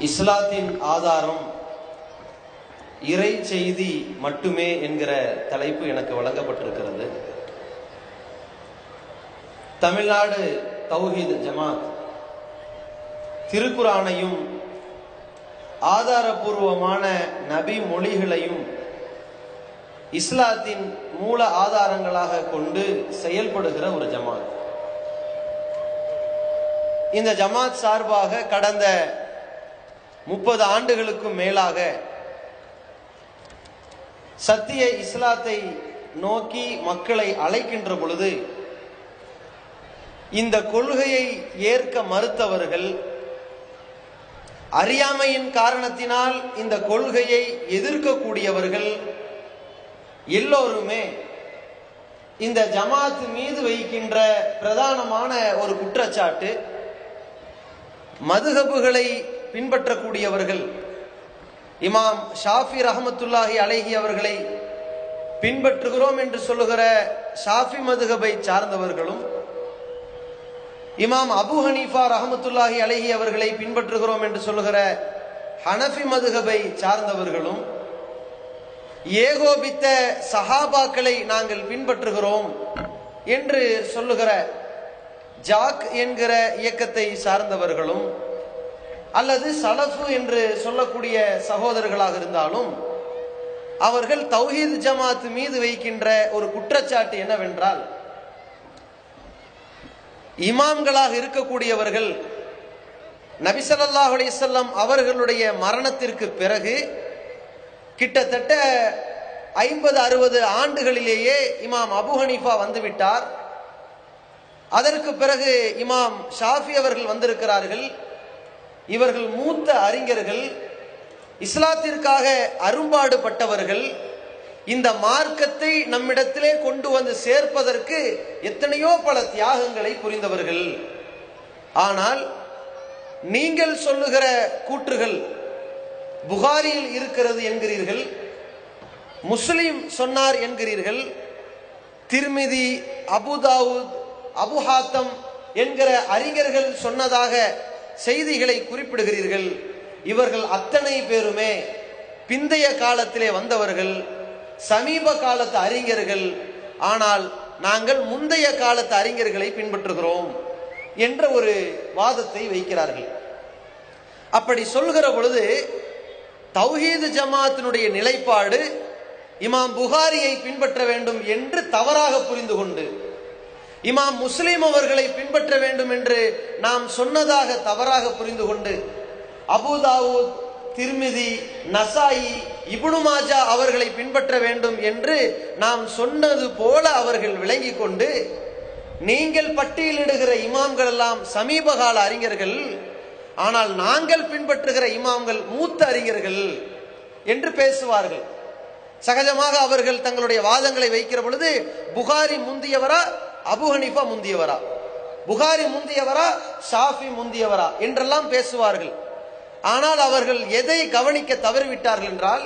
இஸ்லாத்தின் ஆதாரம் இறை செய்தி மட்டுமே என்கிற தலைப்பு எனக்கு வழங்கப்பட்டிருக்கிறது. தமிழ்நாடு தௌஹீத் ஜமாத் திருக்குர்ஆனையும் ஆதாரபூர்வமான நபி மொழிகளையும் இஸ்லாத்தின் மூல ஆதாரங்களாக கொண்டு செயல்படுகிற ஒரு ஜமாத். இந்த ஜமாத் சார்பாக கடந்த 30 ஆண்டுகளுக்கும் மேலாக சத்திய இஸ்லாத்தை நோக்கி மக்களை அழைக்கின்ற பொழுது இந்த கொள்கையை ஏற்க மறுத்தவர்கள், அறியாமையின் காரணத்தினால் இந்த கொள்கையை எதிர்க்கக்கூடியவர்கள் எல்லோருமே இந்த ஜமாத் மீது வைக்கின்ற பிரதானமான ஒரு குற்றச்சாட்டு, மதுஹபுகளை பின்பற்றக்கூடியவர்கள் இமாம் ஷாஃபி ரஹமத்துல்லாஹி அலைஹி அவர்களை பின்பற்றுகிறோம் என்று சொல்லுகிற ஷாஃபி மதுஹபை சார்ந்தவர்களும், இமாம் அபு ஹனீஃபா ரஹமத்துல்லாஹி அலைஹி அவர்களை பின்பற்றுகிறோம் என்று சொல்லுகிற ஹனஃபி மதுஹபை சார்ந்தவர்களும், ஏகோபித்த சஹாபாக்களை நாங்கள் பின்பற்றுகிறோம் என்று சொல்லுகிற ஜாக் என்கிற இயக்கத்தை சார்ந்தவர்களும், அல்லது சலஃபு என்று சொல்லக்கூடிய சகோதரர்களாக இருந்தாலும் அவர்கள் தௌஹீத் ஜமாத் மீது வைக்கின்ற ஒரு குற்றச்சாட்டு என்னவென்றால், இமாம்களாக இருக்கக்கூடியவர்கள் நபி ஸல்லல்லாஹு அலைஹி வஸல்லம் அவர்களுடைய மரணத்திற்கு பிறகு கிட்டத்தட்ட 50-60 ஆண்டுகளிலேயே இமாம் அபு ஹனீஃபா வந்துவிட்டார். அதற்கு பிறகு இமாம் ஷாஃபி அவர்கள் வந்திருக்கிறார்கள். இவர்கள் மூத்த அறிஞர்கள், இஸ்லாத்திற்காக அரும்பாடுபட்டவர்கள். இந்த மார்க்கத்தை நம்மிடத்திலே கொண்டு வந்து சேர்ப்பதற்கு எத்தனையோ பல தியாகங்களை புரிந்தவர்கள். ஆனால் நீங்கள் சொல்லுகிற கூற்றுகள் புகாரியில் இருக்கிறது என்கிறீர்கள், முஸ்லிம் சொன்னார் என்கிறீர்கள், திர்மிதி, அபு தாவூத், அபு ஹாத்தம் என்கிற அறிஞர்கள் சொன்னதாக செய்திகளை குறிப்பிடுகிறீர்கள். இவர்கள் அத்தனை பேருமே பிந்தைய காலத்திலே வந்தவர்கள், சமீப காலத்து அறிஞர்கள். ஆனால் நாங்கள் முந்தைய காலத்து அறிஞர்களை பின்பற்றுகிறோம் என்ற ஒரு வாதத்தை வைக்கிறார்கள். அப்படி சொல்கிற பொழுது தௌஹீத் ஜமாத்தினுடைய நிலைப்பாடு இமாம் புகாரியை பின்பற்ற வேண்டும் என்று தவறாக புரிந்து கொண்டு, இமாம் முஸ்லிம் அவர்களை பின்பற்ற வேண்டும் என்று நாம் சொன்னதாக தவறாக புரிந்து கொண்டு, அபு தாவூத், திர்மிதி, நசாயி, இப்னு மாஜா அவர்களை பின்பற்ற வேண்டும் என்று நாம் சொன்னது போல அவர்கள் விளங்கி கொண்டு, நீங்கள் பட்டியலிடுகிற இமாம்கள் எல்லாம் சமீபகால அறிஞர்கள், ஆனால் நாங்கள் பின்பற்றுகிற இமாம்கள் மூத்த அறிஞர்கள் என்று பேசுவார்கள். சகஜமாக அவர்கள் தங்களுடைய வாதங்களை வைக்கிற பொழுது புகாரி முந்தியவரா, அபு ஹனீஃபா முந்தியவரா, புகாரி முந்தியவரா, ஷாஃபி முந்தியவரா என்றெல்லாம் பேசுவார்கள். ஆனால் அவர்கள் எதை கவனிக்க தவறிவிட்டார்கள் என்றால்,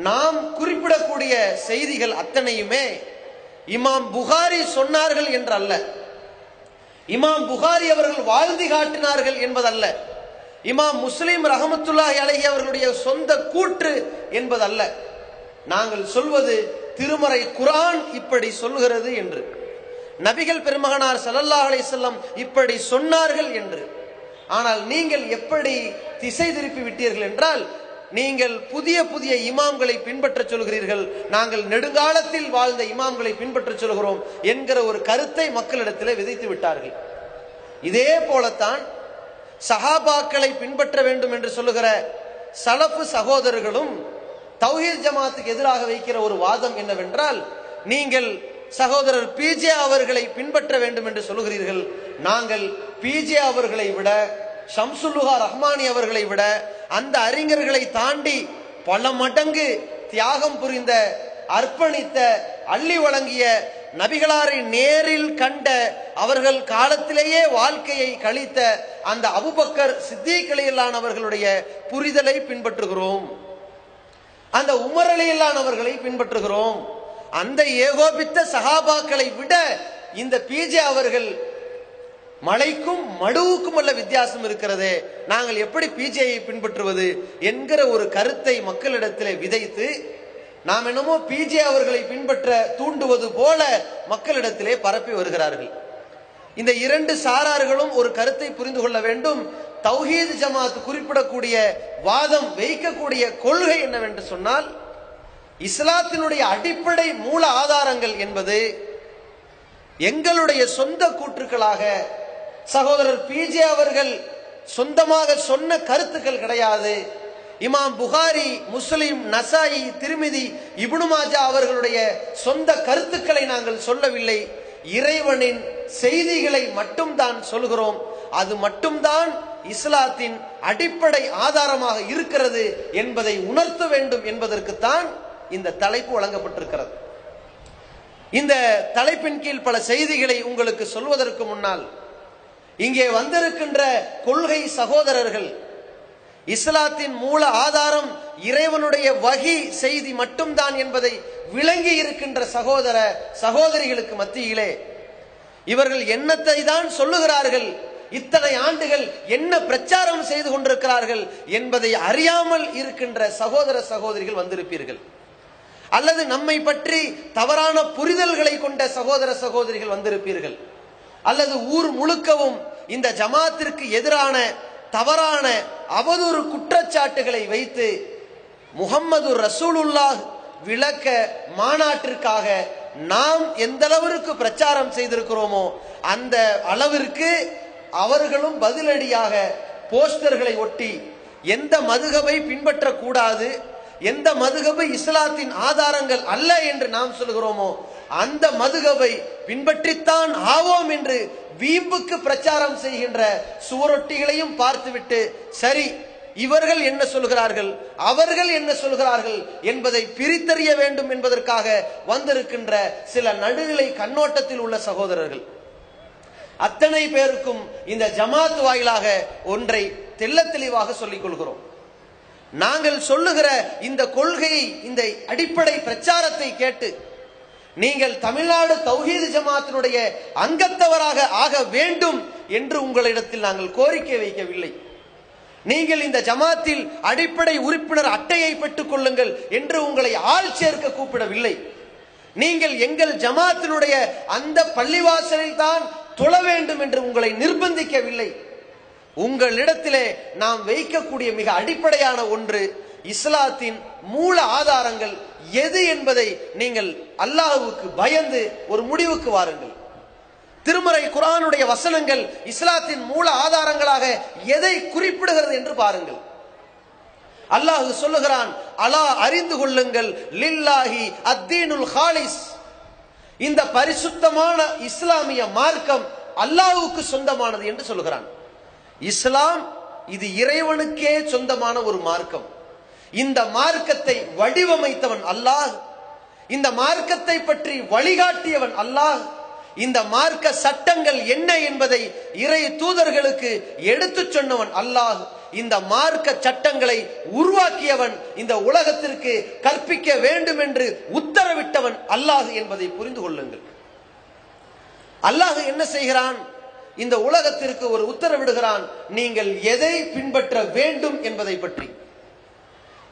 நாம் குறிப்பிடக்கூடிய செய்திகள் அத்தனையுமே இமாம் புகாரி சொன்னார்கள் என்றல்ல, இமாம் புகாரி அவர்கள் வாழ்ந்து காட்டினார்கள் என்பதல்ல, இமாம் முஸ்லிம் ரஹமத்துல்லாஹி அலைஹி அவர்களுடைய சொந்த கூற்று என்பதல்ல. நாங்கள் சொல்வது திருமறை குர்ஆன் இப்படி சொல்கிறது என்று, நபிகள் பெருமகனார் ஸல்லல்லாஹு அலைஹி வஸல்லம் இப்படி சொன்னார்கள் என்று. ஆனால் நீங்கள் எப்படி திசை திருப்பி விட்டீர்கள் என்றால், நீங்கள் புதிய புதிய இமாம்களை பின்பற்ற சொல்கிறீர்கள், நாங்கள் நெடுங்காலத்தில் வாழ்ந்த இமாம்களை பின்பற்ற சொல்கிறோம் என்கிற ஒரு கருத்தை மக்களிடத்தில் விதைத்து விட்டார்கள். இதே போலத்தான் சஹாபாக்களை பின்பற்ற வேண்டும் என்று சொல்லுகிற சலஃபு சகோதரர்களும் தௌஹீத் ஜமாத்துக்கு எதிராக வைக்கிற ஒரு வாதம் என்னவென்றால், நீங்கள் சகோதரர் பிஜே அவர்களை பின்பற்ற வேண்டும் என்று சொல்லுகிறீர்கள், நாங்கள் பிஜே அவர்களை விட, ஷம்சுல்லுஹா ரஹ்மானி அவர்களை விட, அந்த அறிஞர்களை தாண்டி பல மடங்கு தியாகம் புரிந்த, அர்ப்பணித்த, அள்ளி வழங்கிய, நபிகளாரை நேரில் கண்ட, அவர்கள் காலத்திலேயே வாழ்க்கையை கழித்த அந்த அபூபக்கர் சித்தீக் ரலியல்லாஹு அவர்களுடைய புரிதலை பின்பற்றுகிறோம், அந்த உமர் ரலியல்லாஹு அவர்களை பின்பற்றுகிறோம். அந்த ஏகோபித்த சஹாபாக்களை விட இந்த பிஜே அவர்கள் மலைக்கும் மடுவுக்கும் உள்ள வித்தியாசம் இருக்கிறதே, நாங்கள் எப்படி பிஜேயை பின்பற்றுவது என்கிற ஒரு கருத்தை மக்களிடத்திலே விதைத்து நாம் என்னமோ பிஜே அவர்களை பின்பற்ற தூண்டுவது போல மக்களிடத்திலே பரப்பி வருகிறார்கள். இந்த இரண்டு சாரார்களும் ஒரு கருத்தை புரிந்து கொள்ள வேண்டும். தௌஹீத் ஜமாத் குறிப்பிடக்கூடிய வாதம், வைக்கக்கூடிய கொள்கை என்னவென்று சொன்னால், இஸ்லாத்தினுடைய அடிப்படை மூல ஆதாரங்கள் என்பது எங்களுடைய சொந்த கூற்றுக்களாக சகோதரர் பிஜே அவர்கள் சொந்தமாக சொன்ன கருத்துக்கள் கிடையாது. இமாம் புகாரி, முஸ்லிம், நசாயி, திருமிதி, இப்னு மாஜா அவர்களுடைய சொந்த கருத்துக்களை நாங்கள் சொல்லவில்லை. இறைவனின் செய்திகளை மட்டும்தான் சொல்கிறோம். அது மட்டும்தான் இஸ்லாத்தின் அடிப்படை ஆதாரமாக இருக்கிறது என்பதை உணர்த்த வேண்டும் என்பதற்குத்தான் இந்த தலைப்பு வழங்கப்பட்டிருக்கிறது. இந்த தலைப்பின் கீழ் பல செய்திகளை உங்களுக்கு சொல்வதற்கு முன்னால், இங்கே வந்திருக்கின்ற கொள்கை சகோதரர்கள் இஸ்லாத்தின் மூல ஆதாரம் இறைவனுடைய வஹி செய்தி மட்டும்தான் என்பதை விளங்கி இருக்கின்ற சகோதர சகோதரிகளுக்கு மத்தியிலே இவர்கள் என்னத்தை தான் சொல்லுகிறார்கள், இத்தனை ஆண்டுகள் என்ன பிரச்சாரம் செய்து கொண்டிருக்கிறார்கள் என்பதை அறியாமல் இருக்கின்ற சகோதர சகோதரிகள் வந்திருப்பீர்கள். அல்லது நம்மை பற்றி தவறான புரிதல்களை கொண்ட சகோதர சகோதரிகள் வந்திருப்பீர்கள். அல்லது ஊர் முழுக்கவும் இந்த ஜமாத்திற்கு எதிரான தவறான அவதூறு குற்றச்சாட்டுகளை வைத்து முஹம்மது ரசூலுல்லாஹ் விளக்க மாநாட்டிற்காக நாம் எந்த அளவிற்கு பிரச்சாரம் செய்திருக்கிறோமோ அந்த அளவிற்கு அவர்களும் பதிலடியாக போஸ்டர்களை ஒட்டி எந்த மதுஹபை பின்பற்றக்கூடாது, எந்த மதுஹபை இஸ்லாத்தின் ஆதாரங்கள் அல்ல என்று நாம் சொல்கிறோமோ அந்த மதுஹபை பின்பற்றித்தான் ஆவோம் என்று வீம்புக்கு பிரச்சாரம் செய்கின்ற சுவரொட்டிகளையும் பார்த்துவிட்டு, சரி இவர்கள் என்ன சொல்கிறார்கள், அவர்கள் என்ன சொல்கிறார்கள் என்பதை பிரித்தறிய வேண்டும் என்பதற்காக வந்திருக்கின்ற சில நடுநிலை கண்ணோட்டத்தில் உள்ள சகோதரர்கள் அத்தனை பேருக்கும் இந்த ஜமாத் வாயிலாக ஒன்றை தெள்ள தெளிவாக சொல்லிக் கொள்கிறோம். நாங்கள் சொல்லுகிற இந்த கொள்கையை, இந்த அடிப்படை பிரச்சாரத்தை கேட்டு நீங்கள் தமிழ்நாடு தௌஹீத் ஜமாத்தினுடைய அங்கத்தவராக ஆக வேண்டும் என்று உங்களிடத்தில் நாங்கள் கோரிக்கை வைக்கவில்லை. நீங்கள் இந்த ஜமாத்தில் அடிப்படை உறுப்பினர் அட்டையை பெற்றுக் கொள்ளுங்கள் என்று உங்களை ஆள் சேர்க்க கூப்பிடவில்லை. நீங்கள் எங்கள் ஜமாத்தினுடைய அந்த பள்ளிவாசலில் தான் தொழ வேண்டும் என்று உங்களை நிர்பந்திக்கவில்லை. உங்களிடத்திலே நாம் வைக்கக்கூடிய மிக அடிப்படையான ஒன்று, இஸ்லாத்தின் மூல ஆதாரங்கள் எது என்பதை நீங்கள் அல்லாஹ்வுக்கு பயந்து ஒரு முடிவுக்கு வாருங்கள். திருமறை குர்ஆனுடைய வசனங்கள் இஸ்லாத்தின் மூல ஆதாரங்களாக எதை குறிப்பிடுகிறது என்று பாருங்கள். அல்லாஹ் சொல்லுகிறான், அலா அறிந்து கொள்ளுங்கள், லில்லாஹி அத்தீனுல் ஹாலிஸ், இந்த பரிசுத்தமான இஸ்லாமிய மார்க்கம் அல்லாஹ்வுக்கு சொந்தமானது என்று சொல்லுகிறான். இஸ்லாம் இது இறைவனுக்கே சொந்தமான ஒரு மார்க்கம். இந்த மார்க்கத்தை வடிவமைத்தவன் அல்லாஹ், இந்த மார்க்கத்தை பற்றி வழிகாட்டியவன் அல்லாஹ், இந்த மார்க்க சட்டங்கள் என்ன என்பதை இறை தூதர்களுக்கு எடுத்துச் சொன்னவன் அல்லாஹ், இந்த மார்க்க சட்டங்களை உருவாக்கியவன், இந்த உலகத்திற்கு கற்பிக்க வேண்டும் என்று உத்தரவிட்டவன் அல்லாஹ் என்பதை புரிந்து கொள்ளுங்கள். அல்லாஹ் என்ன செய்கிறான்? இந்த உலகத்திற்கு ஒரு உத்தரவிடுகிறான், நீங்கள் எதை பின்பற்ற வேண்டும் என்பதை பற்றி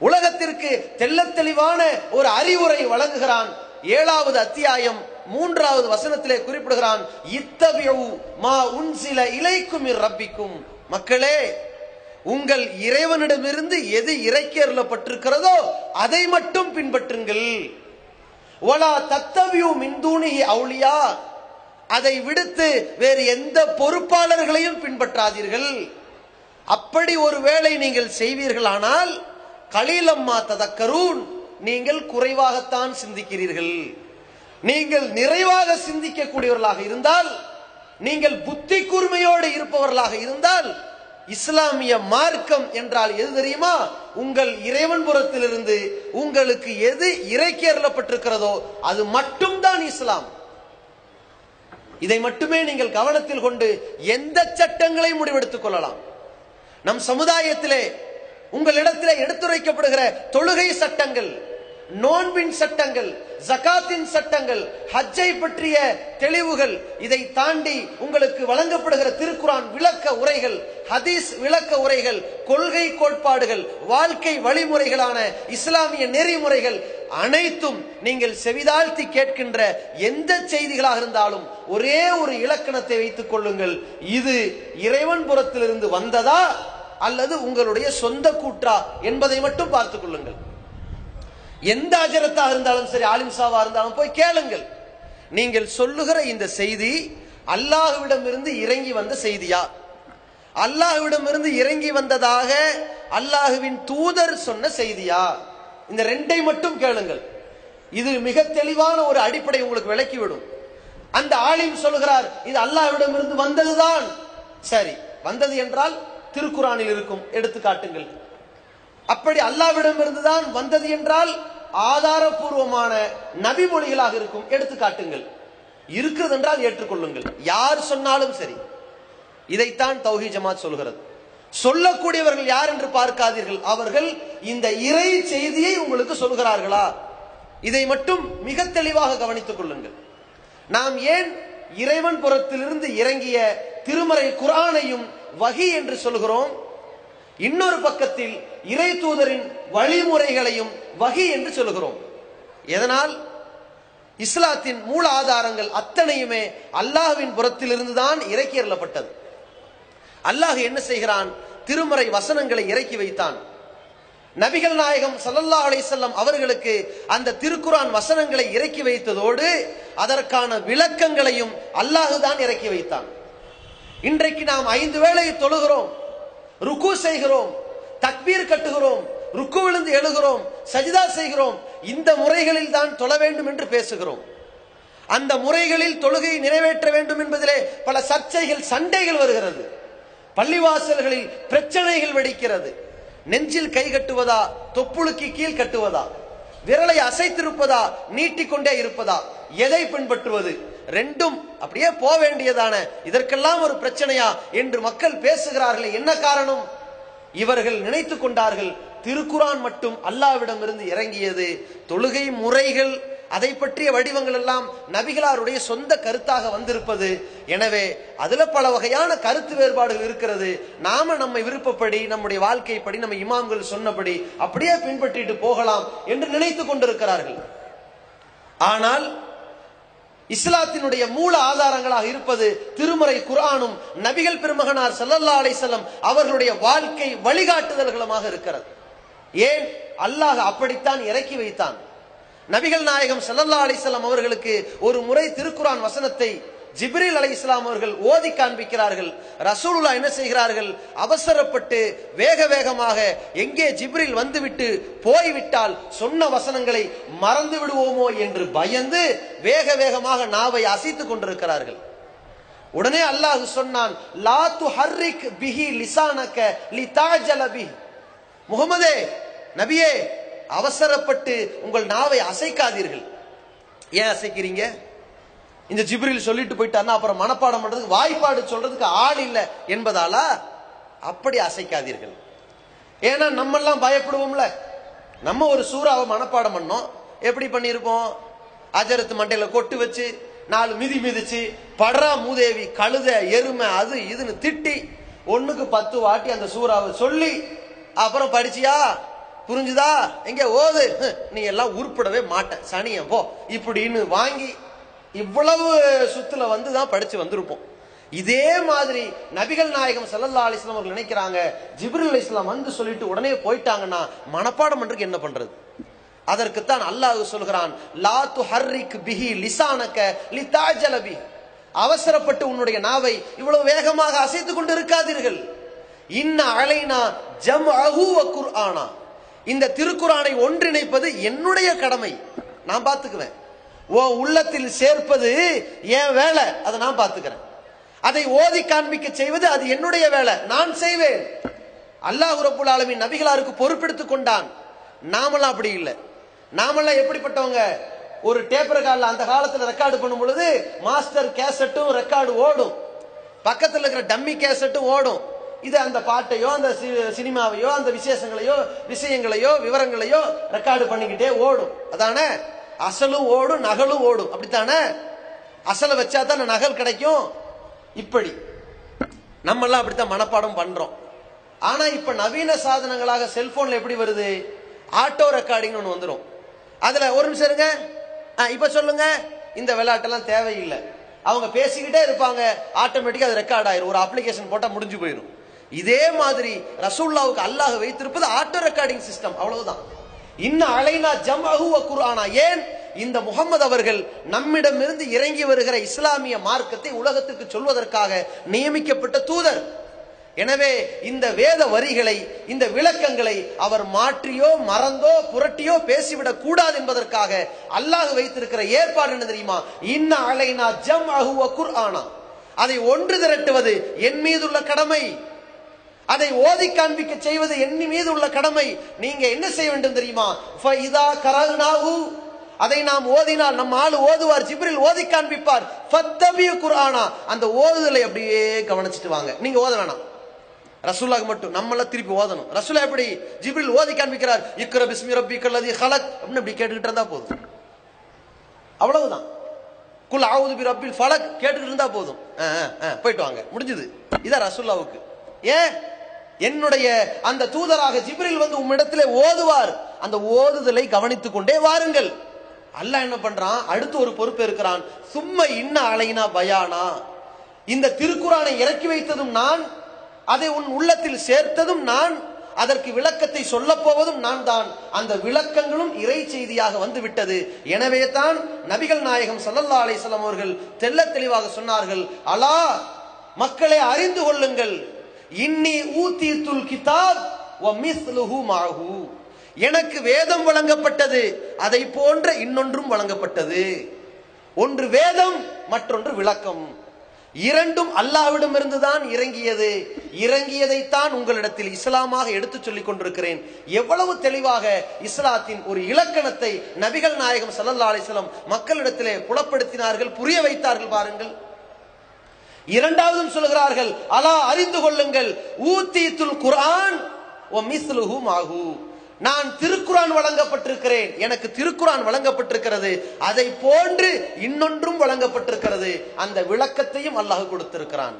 உலகத்திற்கு தெள்ளத் தெளிவான ஒரு அறிவுரை வழங்குகிறான். 7வது அத்தியாயம் 3வது வசனத்திலே குறிப்பிடுகிறான், இத்தபிஉ மா உன்சில இலைக்கும் மிர் ரப்பிக்கும், மக்களே உங்கள் இறைவனிடமிருந்து எது இறக்கி அருளப்பட்டிருக்கிறதோ அதை மட்டும் பின்பற்றுங்கள். வலா தத்தபிஉ மின் தூனிஹி அவுலியா, அதை விடுத்து வேறு எந்த பொறுப்பாளர்களையும் பின்பற்றாதீர்கள். அப்படி ஒருவேளை நீங்கள் செய்வீர்களானால் கலீலம்மா ததக்கரூன், நீங்கள் குறைவாகத்தான் சிந்திக்கிறீர்கள். நீங்கள் நிறைவாக சிந்திக்கக்கூடியவர்களாக இருந்தால், நீங்கள் புத்தி கூர்மையோடு இருப்பவர்களாக இருந்தால், இஸ்லாமிய மார்க்கம் என்றால் எது தெரியுமா? உங்கள் இறைவன் புறத்திலிருந்து உங்களுக்கு எது இறக்கி அருளப்பட்டிருக்கிறதோ அது மட்டும்தான் இஸ்லாம். இதை மட்டுமே நீங்கள் கவனத்தில் கொண்டு எந்த சட்டங்களையும் முடிவெடுத்துக் கொள்ளலாம். நம் சமுதாயத்திலே உங்களிடத்திலே எடுத்துரைக்கப்படுகிற தொழுகை சட்டங்கள், நோன்பின் சட்டங்கள், ஜகாத்தின் சட்டங்கள், ஹஜ்ஜை பற்றிய தெளிவுகள், இதை தாண்டி உங்களுக்கு வழங்கப்படுகிற திருக்குரான் விளக்க உரைகள், ஹதீஸ் விளக்க உரைகள், கொள்கை கோட்பாடுகள், வாழ்க்கை வழிமுறைகளான இஸ்லாமிய நெறிமுறைகள் அனைத்தும் நீங்கள் செவிதாழ்த்தி கேட்கின்ற எந்த செய்திகளாக இருந்தாலும் ஒரே ஒரு இலக்கணத்தை வைத்துக் கொள்ளுங்கள். இது இறைவன் புறத்திலிருந்து வந்ததா அல்லது உங்களுடைய சொந்த கூற்றா என்பதை மட்டும் பார்த்துக் கொள்ளுங்கள். எந்த அஜரத்தாக இருந்தாலும் சரி, ஆலிம் சாவா இருந்தாலும் போய் கேளுங்கள். நீங்கள் சொல்லுகிற இந்த செய்தி அல்லாஹ்விடம் இருந்து இறங்கி வந்த செய்தியா, அல்லாஹ்விடம் இருந்து இறங்கி வந்ததாக அல்லாஹ்வின் தூதர் சொன்ன செய்தியா? இந்த ரெண்டை மட்டும் கேளுங்கள். இது மிக தெளிவான ஒரு அடிப்படை உங்களுக்கு விளக்கிவிடும். அந்த ஆலிம் சொல்கிறார் இது அல்லாஹ்விடம் இருந்து வந்ததுதான். சரி, வந்தது என்றால் திருக்குரானில் இருக்கும், எடுத்து காட்டுங்கள். அப்படி அல்லாஹ்விடம் இருந்துதான் வந்தது என்றால் ஆதாரபூர்வமான நபி மொழிகளாக இருக்கும், எடுத்து காட்டுங்கள். இருக்கிறது என்றால் ஏற்றுக்கொள்ளுங்கள். யார் சொன்னாலும் சரி. இதைத்தான் தௌஹீத் ஜமாத் சொல்கிறது. சொல்லக்கூடியவர்கள் யார் என்று பார்க்காதீர்கள், அவர்கள் இந்த இறை செய்தியை உங்களுக்கு சொல்கிறார்களா, இதை மட்டும் மிக தெளிவாக கவனித்துக் கொள்ளுங்கள். நாம் ஏன் இறைவன் புறத்திலிருந்து இறங்கிய திருமறை குர்ஆனையும் வஹி என்று சொல்கிறோம், இன்னொரு பக்கத்தில் இறை தூதரின் வழிமுறைகளையும் வஹி என்று சொல்கிறோம்? எதனால்? இஸ்லாத்தின் மூல ஆதாரங்கள் அத்தனையுமே அல்லாஹ்வின் புறத்திலிருந்து தான் இறக்கி அருளப்பட்டது. அல்லாஹ் என்ன செய்கிறான்? திருமறை வசனங்களை இறக்கி வைத்தான். நபிகள் நாயகம் ஸல்லல்லாஹு அலைஹி வஸல்லம் அவர்களுக்கு அந்த திருக்குரான் வசனங்களை இறக்கி வைத்ததோடு அதற்கான விளக்கங்களையும் அல்லாஹ் தான் இறக்கி வைத்தான். இன்றைக்கு நாம் 5 வேளை தொழுகிறோம், ருக்கு செய்கிறோம், தக்பீர் கட்டுகிறோம், ருக்குவிலிருந்து எழுகிறோம், சஜிதா செய்கிறோம். இந்த முறைகளில் தான் தொழ வேண்டும் என்று பேசுகிறோம். அந்த முறைகளில் தொழுகை நிறைவேற்ற வேண்டும் என்பதிலே பல சர்ச்சைகள், சண்டைகள் வருகிறது. பள்ளிவாசல்களில் பிரச்சனைகள் வெடிக்கிறது. நெஞ்சில் கை கட்டுவதா, தொப்புளுக்கு கீழ் கட்டுவதா, விரலை அசைத்திருப்பதா, நீட்டிக்கொண்டே இருப்பதா, எதை பின்பற்றுவது? ரெண்டும் அப்படியே போக வேண்டியதான, இதற்கெல்லாம் ஒரு பிரச்சனையா என்று மக்கள் பேசுகிறார்களே, என்ன காரணம்? இவர்கள் நினைத்து கொண்டார்கள் திருக்குரான் மட்டும் அல்லாஹ்விடம் இருந்து இறங்கியது, தொழுகை முறைகள், அதை பற்றிய வடிவங்கள் எல்லாம் நபிகளாருடைய சொந்த கருத்தாக வந்திருப்பது. எனவே அதுல பல வகையான கருத்து வேறுபாடுகள் இருக்கிறது. நாம நம்ம விருப்பப்படி, நம்முடைய வாழ்க்கைப்படி, நம்ம இமாம்கள் சொன்னபடி அப்படியே பின்பற்றிட்டு போகலாம் என்று நினைத்து கொண்டிருக்கிறார்கள். ஆனால் இஸ்லாத்தினுடைய மூல ஆதாரங்களாக இருப்பது திருமறை குர்ஆனும் நபிகள் பெருமகனார் ஸல்லல்லாஹு அலைஹி வஸல்லம் அவர்களுடைய வாழ்க்கை வழிகாட்டுதல்களுமாக இருக்கிறது. ஏன்? அல்லாஹ் அப்படித்தான் இறக்கி வைத்தான். நபிகள் நாயகம் ஸல்லல்லாஹு அலைஹி வஸல்லம் அவர்களுக்கு ஒரு முறை திருக்குரான் வசனத்தை ஜிப்ரீல் அலைஹிஸ்ஸலாம் அவர்கள் ஓதி காண்பிக்கிறார்கள். ரசூலுல்லாஹ் என்ன செய்கிறார்கள்? அவசரப்பட்டு வேக வேகமாக எங்கே ஜிப்ரீல் வந்துவிட்டு போய்விட்டால் சொன்ன வசனங்களை மறந்து விடுவோமோ என்று பயந்து வேக வேகமாக நாவை அசைத்துக் கொண்டிருக்கிறார்கள். உடனே அல்லாஹ் சொன்னான், லா துஹர்ரிக் பிஹி லிசானக லிதாஜல பிஹி. முஹம்மதே, நபியே, அவசரப்பட்டு உங்கள் நாவை அசைக்காதீர்கள். ஏன் அசைக்கிறீங்க? இந்த ஜிப்ரீல் சொல்லிட்டு போயிட்டாருன்னா அப்புறம் மனப்பாடம் பண்றதுக்கு, வாய்ப்பாடு சொல்றதுக்கு ஆள் இல்லை என்பதாலா? அப்படி அசைக்காதீர்கள். ஏன்னா நம்ம எல்லாம் பயப்படுவோம்ல. நம்ம ஒரு சூறாவை மனப்பாடம் பண்ணோம், எப்படி பண்ணிருப்போம்? அஜரத்து மண்டையில கொட்டு வச்சு 4 மிதி மிதிச்சு படுறா மூதேவி, கழுத, எருமை, அது இதுன்னு திட்டி 1க்கு 10 வாட்டி அந்த சூறாவை சொல்லி அப்புறம் படிச்சியா, புரிஞ்சுதா, எங்க ஓது, நீ எல்லாம் உருப்படவே மாட்டேன், சனியம் போ இப்படின்னு வாங்கி இவ்வளவு சுத்துல வந்துதான் படிச்சு வந்திருப்போம். இதே மாதிரி நபிகள் நாயகம் ஸல்லல்லாஹு அலைஹி வஸல்லம் அவர்கள் நினைக்கிறாங்க, ஜிப்ரீல் அலைஹிஸ்ஸலாம் வந்து சொல்லிட்டு உடனே போயிட்டாங்கன்னா மனப்பாடம் பண்றதுக்கு என்ன பண்றது? அதற்குத்தான் அல்லாஹ் சொல்கிறான், லா துஹர்ரிக் பிஹி லிசானக லிதாஜல பிஹி. அவசரப்பட்டு உன்னுடைய நாவை இவ்வளவு வேகமாக அசைத்துக் கொண்டு இருக்காதீர்கள். இன்ன அலைனா ஜம்அஹு வ குர்ஆனா. இந்த திருக்குரானை ஒன்றிணைப்பது என்னுடைய கடமை, நான் பார்த்துக்குவேன். உள்ளத்தில் சேர்ப்பது என் வேலை, அதை நான் பார்த்துக்கிறேன். அதை ஓதி காண்பிக்க செய்வது அது என்னுடைய வேலை, நான் செய்வேன். அல்லாஹ் ரப்பல் ஆலமீன் நபிகளாருக்கு பொறுப்பெடுத்துக் கொண்டான். நாமெல்லாம் அப்படி இல்லை. நாமெல்லாம் எப்படிப்பட்டவங்க? ஒரு டேப் ரெக்கார்ட்ல அந்த காலத்துல ரெக்கார்டு பண்ணும் பொழுது மாஸ்டர் கேசட்டும் ரெக்கார்டு ஓடும், பக்கத்தில் இருக்கிற டம்மி கேசட்டும் ஓடும். இது அந்த பாட்டையோ அந்த சினிமாவையோ அந்த விஷயங்களையோ விவரங்களையோ ரெக்கார்டு பண்ணிக்கிட்டே ஓடும். அதானே? அசலும் ஓடும் நகலும் ஓடும். அப்படித்தானே? அசலை வச்சா தான் நகல் கிடைக்கும். இப்படி நம்ம எல்லாம் அப்படித்தான் மனப்பாடம் பண்றோம். ஆனா இப்ப நவீன சாதனங்களாக செல்போன்ல எப்படி வருது? ஆட்டோ ரெக்கார்டிங் ஒன்று வந்துடும். அதுல ஒரு நிமிஷம் இருங்க, இப்ப சொல்லுங்க, இந்த விளையாட்டெல்லாம் தேவையில்லை. அவங்க பேசிக்கிட்டே இருப்பாங்க, ஆட்டோமேட்டிக்கா அது ரெக்கார்ட் ஆயிரும். ஒரு அப்ளிகேஷன் போட்டா முடிஞ்சு போயிடும். இதே மாதிரி ரசூலுல்லாஹ்வுக்கு அல்லாஹ் வைத்திருப்பது ஆட்டோ ரெக்கார்டிங் சிஸ்டம். அவ்வளவுதான். இன்ன அலைனா ஜம்அஹு வ குர்ஆனா. ஏன்? இந்த முகமது அவர்கள் நம்மிடமிருந்து இறங்கி வருகிற இஸ்லாமிய மார்க்கத்தை உலகத்திற்கு சொல்வதற்காக நியமிக்கப்பட்ட தூதர். எனவே இந்த வேத வரிகளை, இந்த விளக்கங்களை அவர் மாற்றியோ மறந்தோ புரட்டியோ பேசிவிடக் கூடாது என்பதற்காக அல்லாஹ் வைத்திருக்கிற ஏற்பாடு என்ன தெரியுமா? இன்ன அலைனா ஜம்அஹு வ குர்ஆனா. அதை ஒன்று திரட்டுவது என் மீது உள்ள கடமை. அதை ஓதி காண்பிக்க செய்வது என் மீது உள்ள கடமை. நீங்க என்ன செய்ய வேண்டும் தெரியுமா? ஃபஇதா கரனாஹு, அதை நாம் ஓதினால், நம்ம ஆளு ஓதுவார், ஜிப்ரீல் ஓதி காண்பிப்பார். ஃபத்தபியு குர்ஆனா, அந்த ஓதுதலை அப்படியே கவனிச்சிட்டு வாங்க. நீங்க ஓத வேணாம், ரசூலுல்லாஹ் மட்டும். நம்மள திருப்பி ஓதணும். ரசூலுல்லாஹ் எப்படி? ஜிப்ரீல் ஓதி காண்பிக்கிறார், இக்ரா பிஸ்மி ரப்பிக்கல் லதீ ஹலக் அப்படின்னு அப்படி கேட்டுக்கிட்டு இருந்தா போதும். அவ்வளவுதான். குல் அஊது பி ரப்பில் ஃபலக் கேட்டுக்கிட்டு இருந்தா போதும். போயிட்டு வாங்க, முடிஞ்சது. இதான் ரசூலுல்லாஹ்வுக்கு. ஏன்? என்னுடைய அந்த தூதராக ஜிப்ரீல் வந்து உம்மிடத்திலே ஓதுவார், அந்த ஓதுதலை கவனித்துக் கொண்டே வாருங்கள். அல்லாஹ் என்ன பண்றான்? அடுத்து ஒரு பொறுப்பு இருக்கிறான். சும்மா இன்ன அலைனா பயானா. இந்த திருக்குரானை இறக்கி வைத்ததும் நான், அதை உன் உள்ளத்தில் சேர்த்ததும் நான், அதற்கு விளக்கத்தை சொல்ல போவதும் நான் தான். அந்த விளக்கங்களும் இறை செய்தியாக வந்து விட்டது. எனவே தான் நபிகள் நாயகம் ஸல்லல்லாஹு அலைஹி வஸல்லம் அவர்கள் தெள்ள தெளிவாக சொன்னார்கள், அலா மக்களை அறிந்து கொள்ளுங்கள், இன்னி ஊதீதுல் கிதாப் வ மிஸ்லுஹு மஅஹு. எனக்கு வேதம் வழங்கப்பட்டது, அதை போன்ற இன்னொன்றும் வழங்கப்பட்டது. ஒன்று வேதம், மற்றொன்று விளக்கம். இரண்டும் அல்லாஹ்விடமிருந்து தான் இறங்கியது. இறங்கியதைத்தான் உங்களிடத்தில் இஸ்லாமாக எடுத்து சொல்லிக் கொண்டிருக்கிறேன். எவ்வளவு தெளிவாக இஸ்லாத்தின் ஒரு இலக்கணத்தை நபிகள் நாயகம் ஸல்லல்லாஹு அலைஹி வஸல்லம் மக்களிடத்திலே புலப்படுத்தினார்கள், புரிய வைத்தார்கள் பாருங்கள். இரண்டாவதும் சொல்கிறார்கள், அலா அறிந்து கொள்ளுங்கள், ஊதீதுல் குர்ஆன் வ மிஸ்லுஹு மஅஹு. நான் திருக்குரான் வழங்கப்பட்டிருக்கிறேன், எனக்கு திருக்குரான் வழங்கப்பட்டிருக்கிறது, அதை போன்று இன்னொன்றும் வழங்கப்பட்டிருக்கிறது. அந்த விளக்கத்தையும் அல்லாஹ் கொடுத்திருக்கிறான்.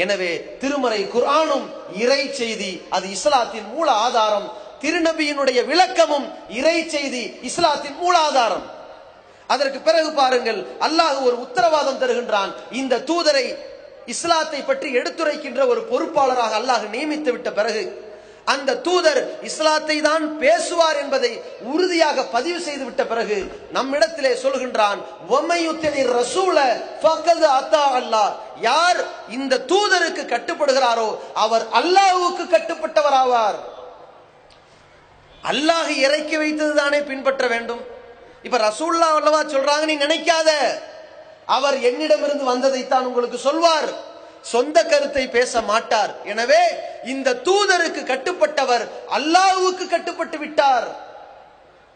எனவே திருமறை குர்ஆனும் இறை செய்தி, அது இஸ்லாத்தின் மூல ஆதாரம். திருநபியினுடைய விளக்கமும் இறை செய்தி, இஸ்லாத்தின் மூல ஆதாரம். அதற்கு பிறகு பாருங்கள், அல்லாஹ் ஒரு உத்தரவாதம் தருகின்றான். இந்த தூதரை இஸ்லாத்தை பற்றி எடுத்துரைக்கின்ற ஒரு பொறுப்பாளராக அல்லாஹ் நியமித்து விட்ட பிறகு, அந்த தூதர் இஸ்லாத்தை தான் பேசுவார் என்பதை உறுதியாக பதிவு செய்து விட்ட பிறகு நம்மிடத்திலே சொல்கின்றான், வமையுத்திர் ரசூல ஃபகத் அத்தா அல்லாஹ். யார் இந்த தூதருக்கு கட்டுப்படுகிறாரோ அவர் அல்லாஹ்வுக்கு கட்டுப்பட்டவர் ஆவார். அல்லாஹ் இறக்கி வைத்தது தானே பின்பற்ற வேண்டும். இப்ப ரசூலுல்லாஹ் அல்லவா சொல்றாங்க, நீ நினைக்காத, அவர் என்னிடமிருந்து வந்ததைத்தான் உங்களுக்கு சொல்வார், சொந்த கருத்தை பேச மாட்டார். எனவே இந்த தூதருக்கு கட்டுப்பட்டவர் அல்லாஹ்வுக்கு கட்டுப்பட்டு விட்டார்.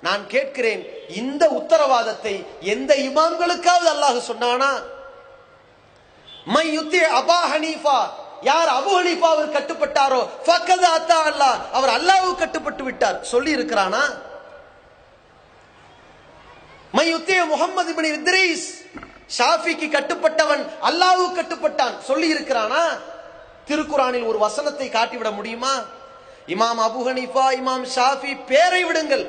நான் கேட்கிறேன், இந்த உத்தரவாதத்தை எந்த இமாம்களுக்காவது அல்லாஹ் சொன்னானா? மையுத்தி அபா ஹனீஃபா, யார் அபு ஹனீஃபாவுக்கு கட்டுப்பட்டாரோ ஃபகத் அத்தா அல்லாஹ், அவர் அல்லாஹ்வுக்கு கட்டுப்பட்டு விட்டார் சொல்லி இருக்கிறானா? மையுத்தி முஹம்மது இப்னு இத்ரீஸ், ஷாஃபிக்கு கட்டுப்பட்டவன் அல்லாஹ்வுக்கு கட்டுப்பட்டான் சொல்லி இருக்கிறானா? திருக்குரானில் ஒரு வசனத்தை காட்டிவிட முடியுமா? இமாம் அபு ஹனீஃபா, இமாம் ஷாஃபி பேரை விடுங்கள்,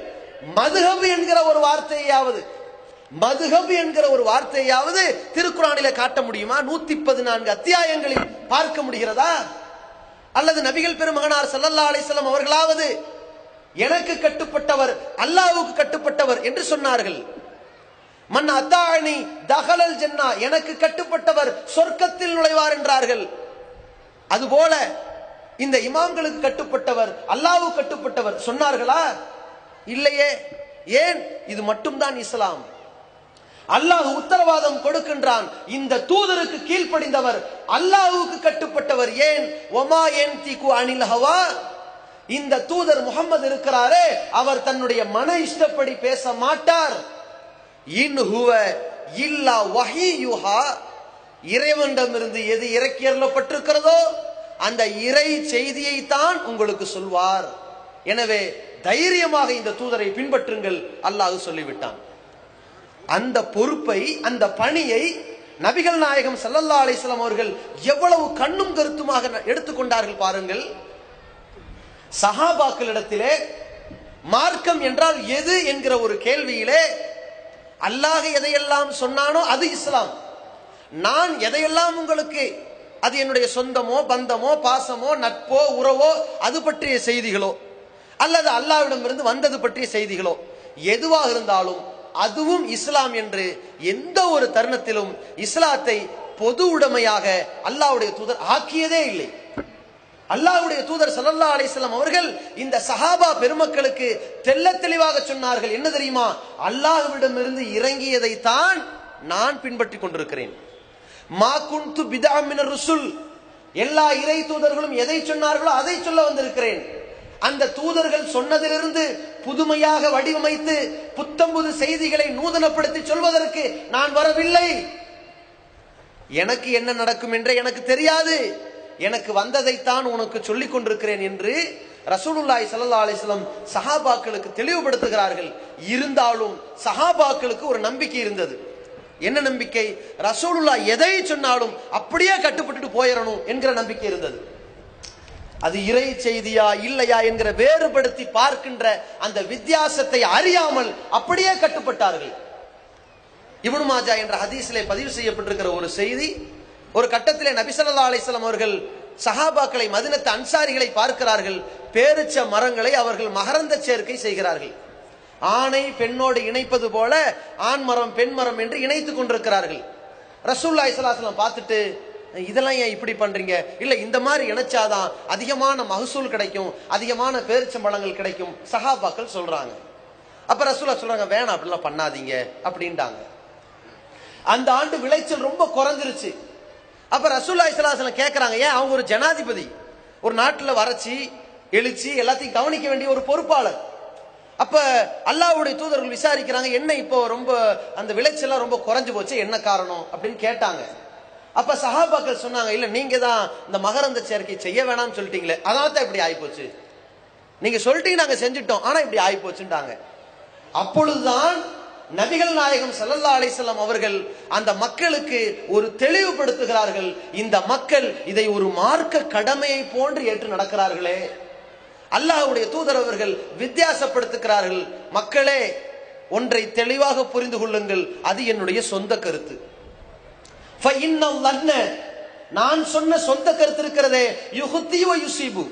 மதுஹப் என்கிற ஒரு வார்த்தையாவது, மதுஹப் என்கிற ஒரு வார்த்தையாவது திருக்குரானில காட்ட முடியுமா? 114 அத்தியாயங்களில் பார்க்க முடிகிறதா? அல்லது நபிகள் பெருமகனார் ஸல்லல்லாஹு அலைஹி வஸல்லம் அவர்களாவது எனக்கு கட்டுப்பட்டவர் அல்லாஹ்வுக்கு கட்டுப்பட்டவர் என்று சொன்னார்கள். மன் அத்தானி தஹலல் ஜன்னா, எனக்கு கட்டுப்பட்டவர் சொர்க்கத்தில் நுழைவார் என்றார்கள். அதுபோல இந்த இமாம்களுக்கு கட்டுப்பட்டவர் அல்லாஹ்வுக்கு கட்டுப்பட்டவர் சொன்னார்களா? இல்லையே. ஏன்? இது மட்டும்தான் இஸ்லாம். அல்லாஹ் உத்தரவாதம் கொடுக்கின்றான், இந்த தூதருக்கு கீழ்ப்படிந்தவர் அல்லாஹ்வுக்கு கட்டுப்பட்டவர். ஏன்? வமா யன்திகு அனில் ஹவா, இந்த தூதர் முஹம்மது இருக்கிறாரே, அவர் தன்னுடைய மன இஷ்டப்படி பேச மாட்டார். இன் ஹுவ இல்லா வஹீயுஹா, இறைவனிடமிருந்து எது இறக்கி அருளப்பட்டிருக்கிறதோ அந்த இறை செய்தியை தான் உங்களுக்கு சொல்வார். எனவே தைரியமாக இந்த தூதரை பின்பற்றுங்கள் அல்லாஹ் சொல்லிவிட்டான். அந்த பொறுப்பை, அந்த பணியை நபிகள் நாயகம் ஸல்லல்லாஹு அலைஹி வஸல்லம் அவர்கள் எவ்வளவு கண்ணும் கருத்துமாக எடுத்துக்கொண்டார்கள் பாருங்கள். சஹாபாக்களிடத்திலே மார்க்கம் என்றால் எது என்கிற ஒரு கேள்வியிலே அல்லாஹ் எதையெல்லாம் சொன்னானோ அது இஸ்லாம், நான் எதையெல்லாம் உங்களுக்கு, அது என்னுடைய சொந்தமோ பந்தமோ பாசமோ நட்போ உறவோ அது பற்றிய செய்திகளோ அல்லது அல்லாஹ்விடமிருந்து வந்தது பற்றிய செய்திகளோ எதுவாக இருந்தாலும் அதுவும் இஸ்லாம் என்று எந்த ஒரு தருணத்திலும் இஸ்லாத்தை பொது உடைமையாக அல்லாஹ்வுடைய தூதர் ஆக்கியதே இல்லை. அல்லாஹ்வுடைய தூதர் ஸல்லல்லாஹு அலைஹி வஸல்லம் அவர்கள் இந்த சஹாபா பெருமக்களுக்கு தெள்ளத் தெளிவாக சொன்னார்கள். என்ன தெரியுமா? அல்லாஹ்விடமிருந்து இறங்கியதை தான் நான் பின்பற்றிக் கொண்டிருக்கிறேன். மா குன்து பிதஅ மினர் ருசுல், எல்லா இறை தூதர்களும் எதை சொன்னார்களோ அதை சொல்ல வந்திருக்கிறேன். அந்த தூதர்கள் சொன்னதிலிருந்து புதுமையாக வடிவமைத்து புத்தம்புது செய்திகளை நூதனப்படுத்தி சொல்வதற்கு நான் வரவில்லை. எனக்கு என்ன நடக்கும் என்று எனக்கு தெரியாது, எனக்கு வந்ததைத்தான் உனக்கு சொல்லிக் கொண்டிருக்கிறேன் என்று ரசூலுல்லாஹி ஸல்லல்லாஹு அலைஹி வஸல்லம் சஹாபாக்களுக்கு தெளிவுபடுத்துகிறார்கள். இருந்தாலும் சஹாபாக்களுக்கு ஒரு நம்பிக்கை இருந்தது. என்ன நம்பிக்கை? ரசூலுல்லாஹ் எதை சொன்னாலும் அப்படியே கட்டுப்பட்டு போயிடணும் என்கிற நம்பிக்கை இருந்தது. அது இறை செய்தியா இல்லையா என்கிற வேறுபடுத்தி பார்க்கின்ற அந்த வித்தியாசத்தை அறியாமல் அப்படியே கட்டுப்பட்டார்கள். இப்னு மாஜா என்ற ஹதீஸிலே பதிவு செய்யப்பட்டிருக்கிற ஒரு செய்தி, ஒரு கட்டத்திலே நபி ஸல்லல்லாஹு அலைஹி வஸல்லம் அவர்கள் சஹாபாக்களை, மதீனத்து அன்சாரிகளை பார்க்கிறார்கள். பேரிச்ச மரங்களை அவர்கள் மகரந்த சேர்க்கை செய்கிறார்கள். ஆணை பெண்ணோடு இணைப்பது போல ஆண் மரம் பெண் மரம் என்று இணைத்துக் கொண்டிருக்கிறார்கள். ரசூலுல்லாஹி ஸல்லல்லாஹு அலைஹி வஸல்லம் பார்த்துட்டு, இதெல்லாம் ஏன் இப்படி பண்றீங்க? இல்ல, இந்த மாதிரி இணைச்சாதான் அதிகமான மகசூல் கிடைக்கும், அதிகமான பேரிச்சம்பழங்கள் கிடைக்கும் சஹாபாக்கள் சொல்றாங்க. அப்ப ரசூலுல்லாஹ் சொல்றாங்க, வேணாம் அப்படிலாம் பண்ணாதீங்க அப்படின்ட்டாங்க. அந்த ஆண்டு விளைச்சல் ரொம்ப குறைஞ்சிருச்சு. அப்ப ரசூலுல்லாஹி ஸல்லல்லாஹு அலைஹி வஸல்லம் கேட்கறாங்க, ஏன்? அவங்க ஒரு ஜனாதிபதி, ஒரு நாட்டுல வறட்சி எழுச்சி எல்லாத்தையும் கவனிக்க வேண்டிய ஒரு பொறுப்பாளர். அப்ப அல்லாஹ்வுடைய தூதர்கள் விசாரிக்கிறாங்க, என்ன இப்போ ரொம்ப அந்த விளைச்சல் ரொம்ப குறைஞ்சு போச்சு, என்ன காரணம் அப்படின்னு கேட்டாங்க. அப்ப சஹாபாக்கள் சொன்னாங்க, இல்ல நீங்க தான் இந்த மகரந்த சேர்க்கை செய்ய வேணாம்னு சொல்லிட்டீங்களே, அதான் தான் இப்படி ஆயிப்போச்சு. நீங்க சொல்லிட்டீங்க, நாங்க செஞ்சுட்டோம், ஆனா இப்படி ஆயிப்போச்சுட்டாங்க. அப்பொழுதுதான் நபிகள் நாயகம் ஸல்லல்லாஹு அலைஹி வஸல்லம் அவர்கள் அந்த மக்களுக்கு ஒரு தெளிவுபடுத்துகிறார்கள். இந்த மக்கள் இதை ஒரு மார்க்க கடமையை போன்று ஏற்று நடக்கிறார்களே. அல்லாஹ்வுடைய தூதர் அவர்கள் வித்தியாசப்படுத்துகிறார்கள். மக்களே, ஒன்றை தெளிவாக புரிந்து கொள்ளுங்கள், அது என்னுடைய சொந்த கருத்து. நான் சொன்ன சொந்த கருத்து இருக்கிறதே, யுஹ்தி வ யுஸீபு,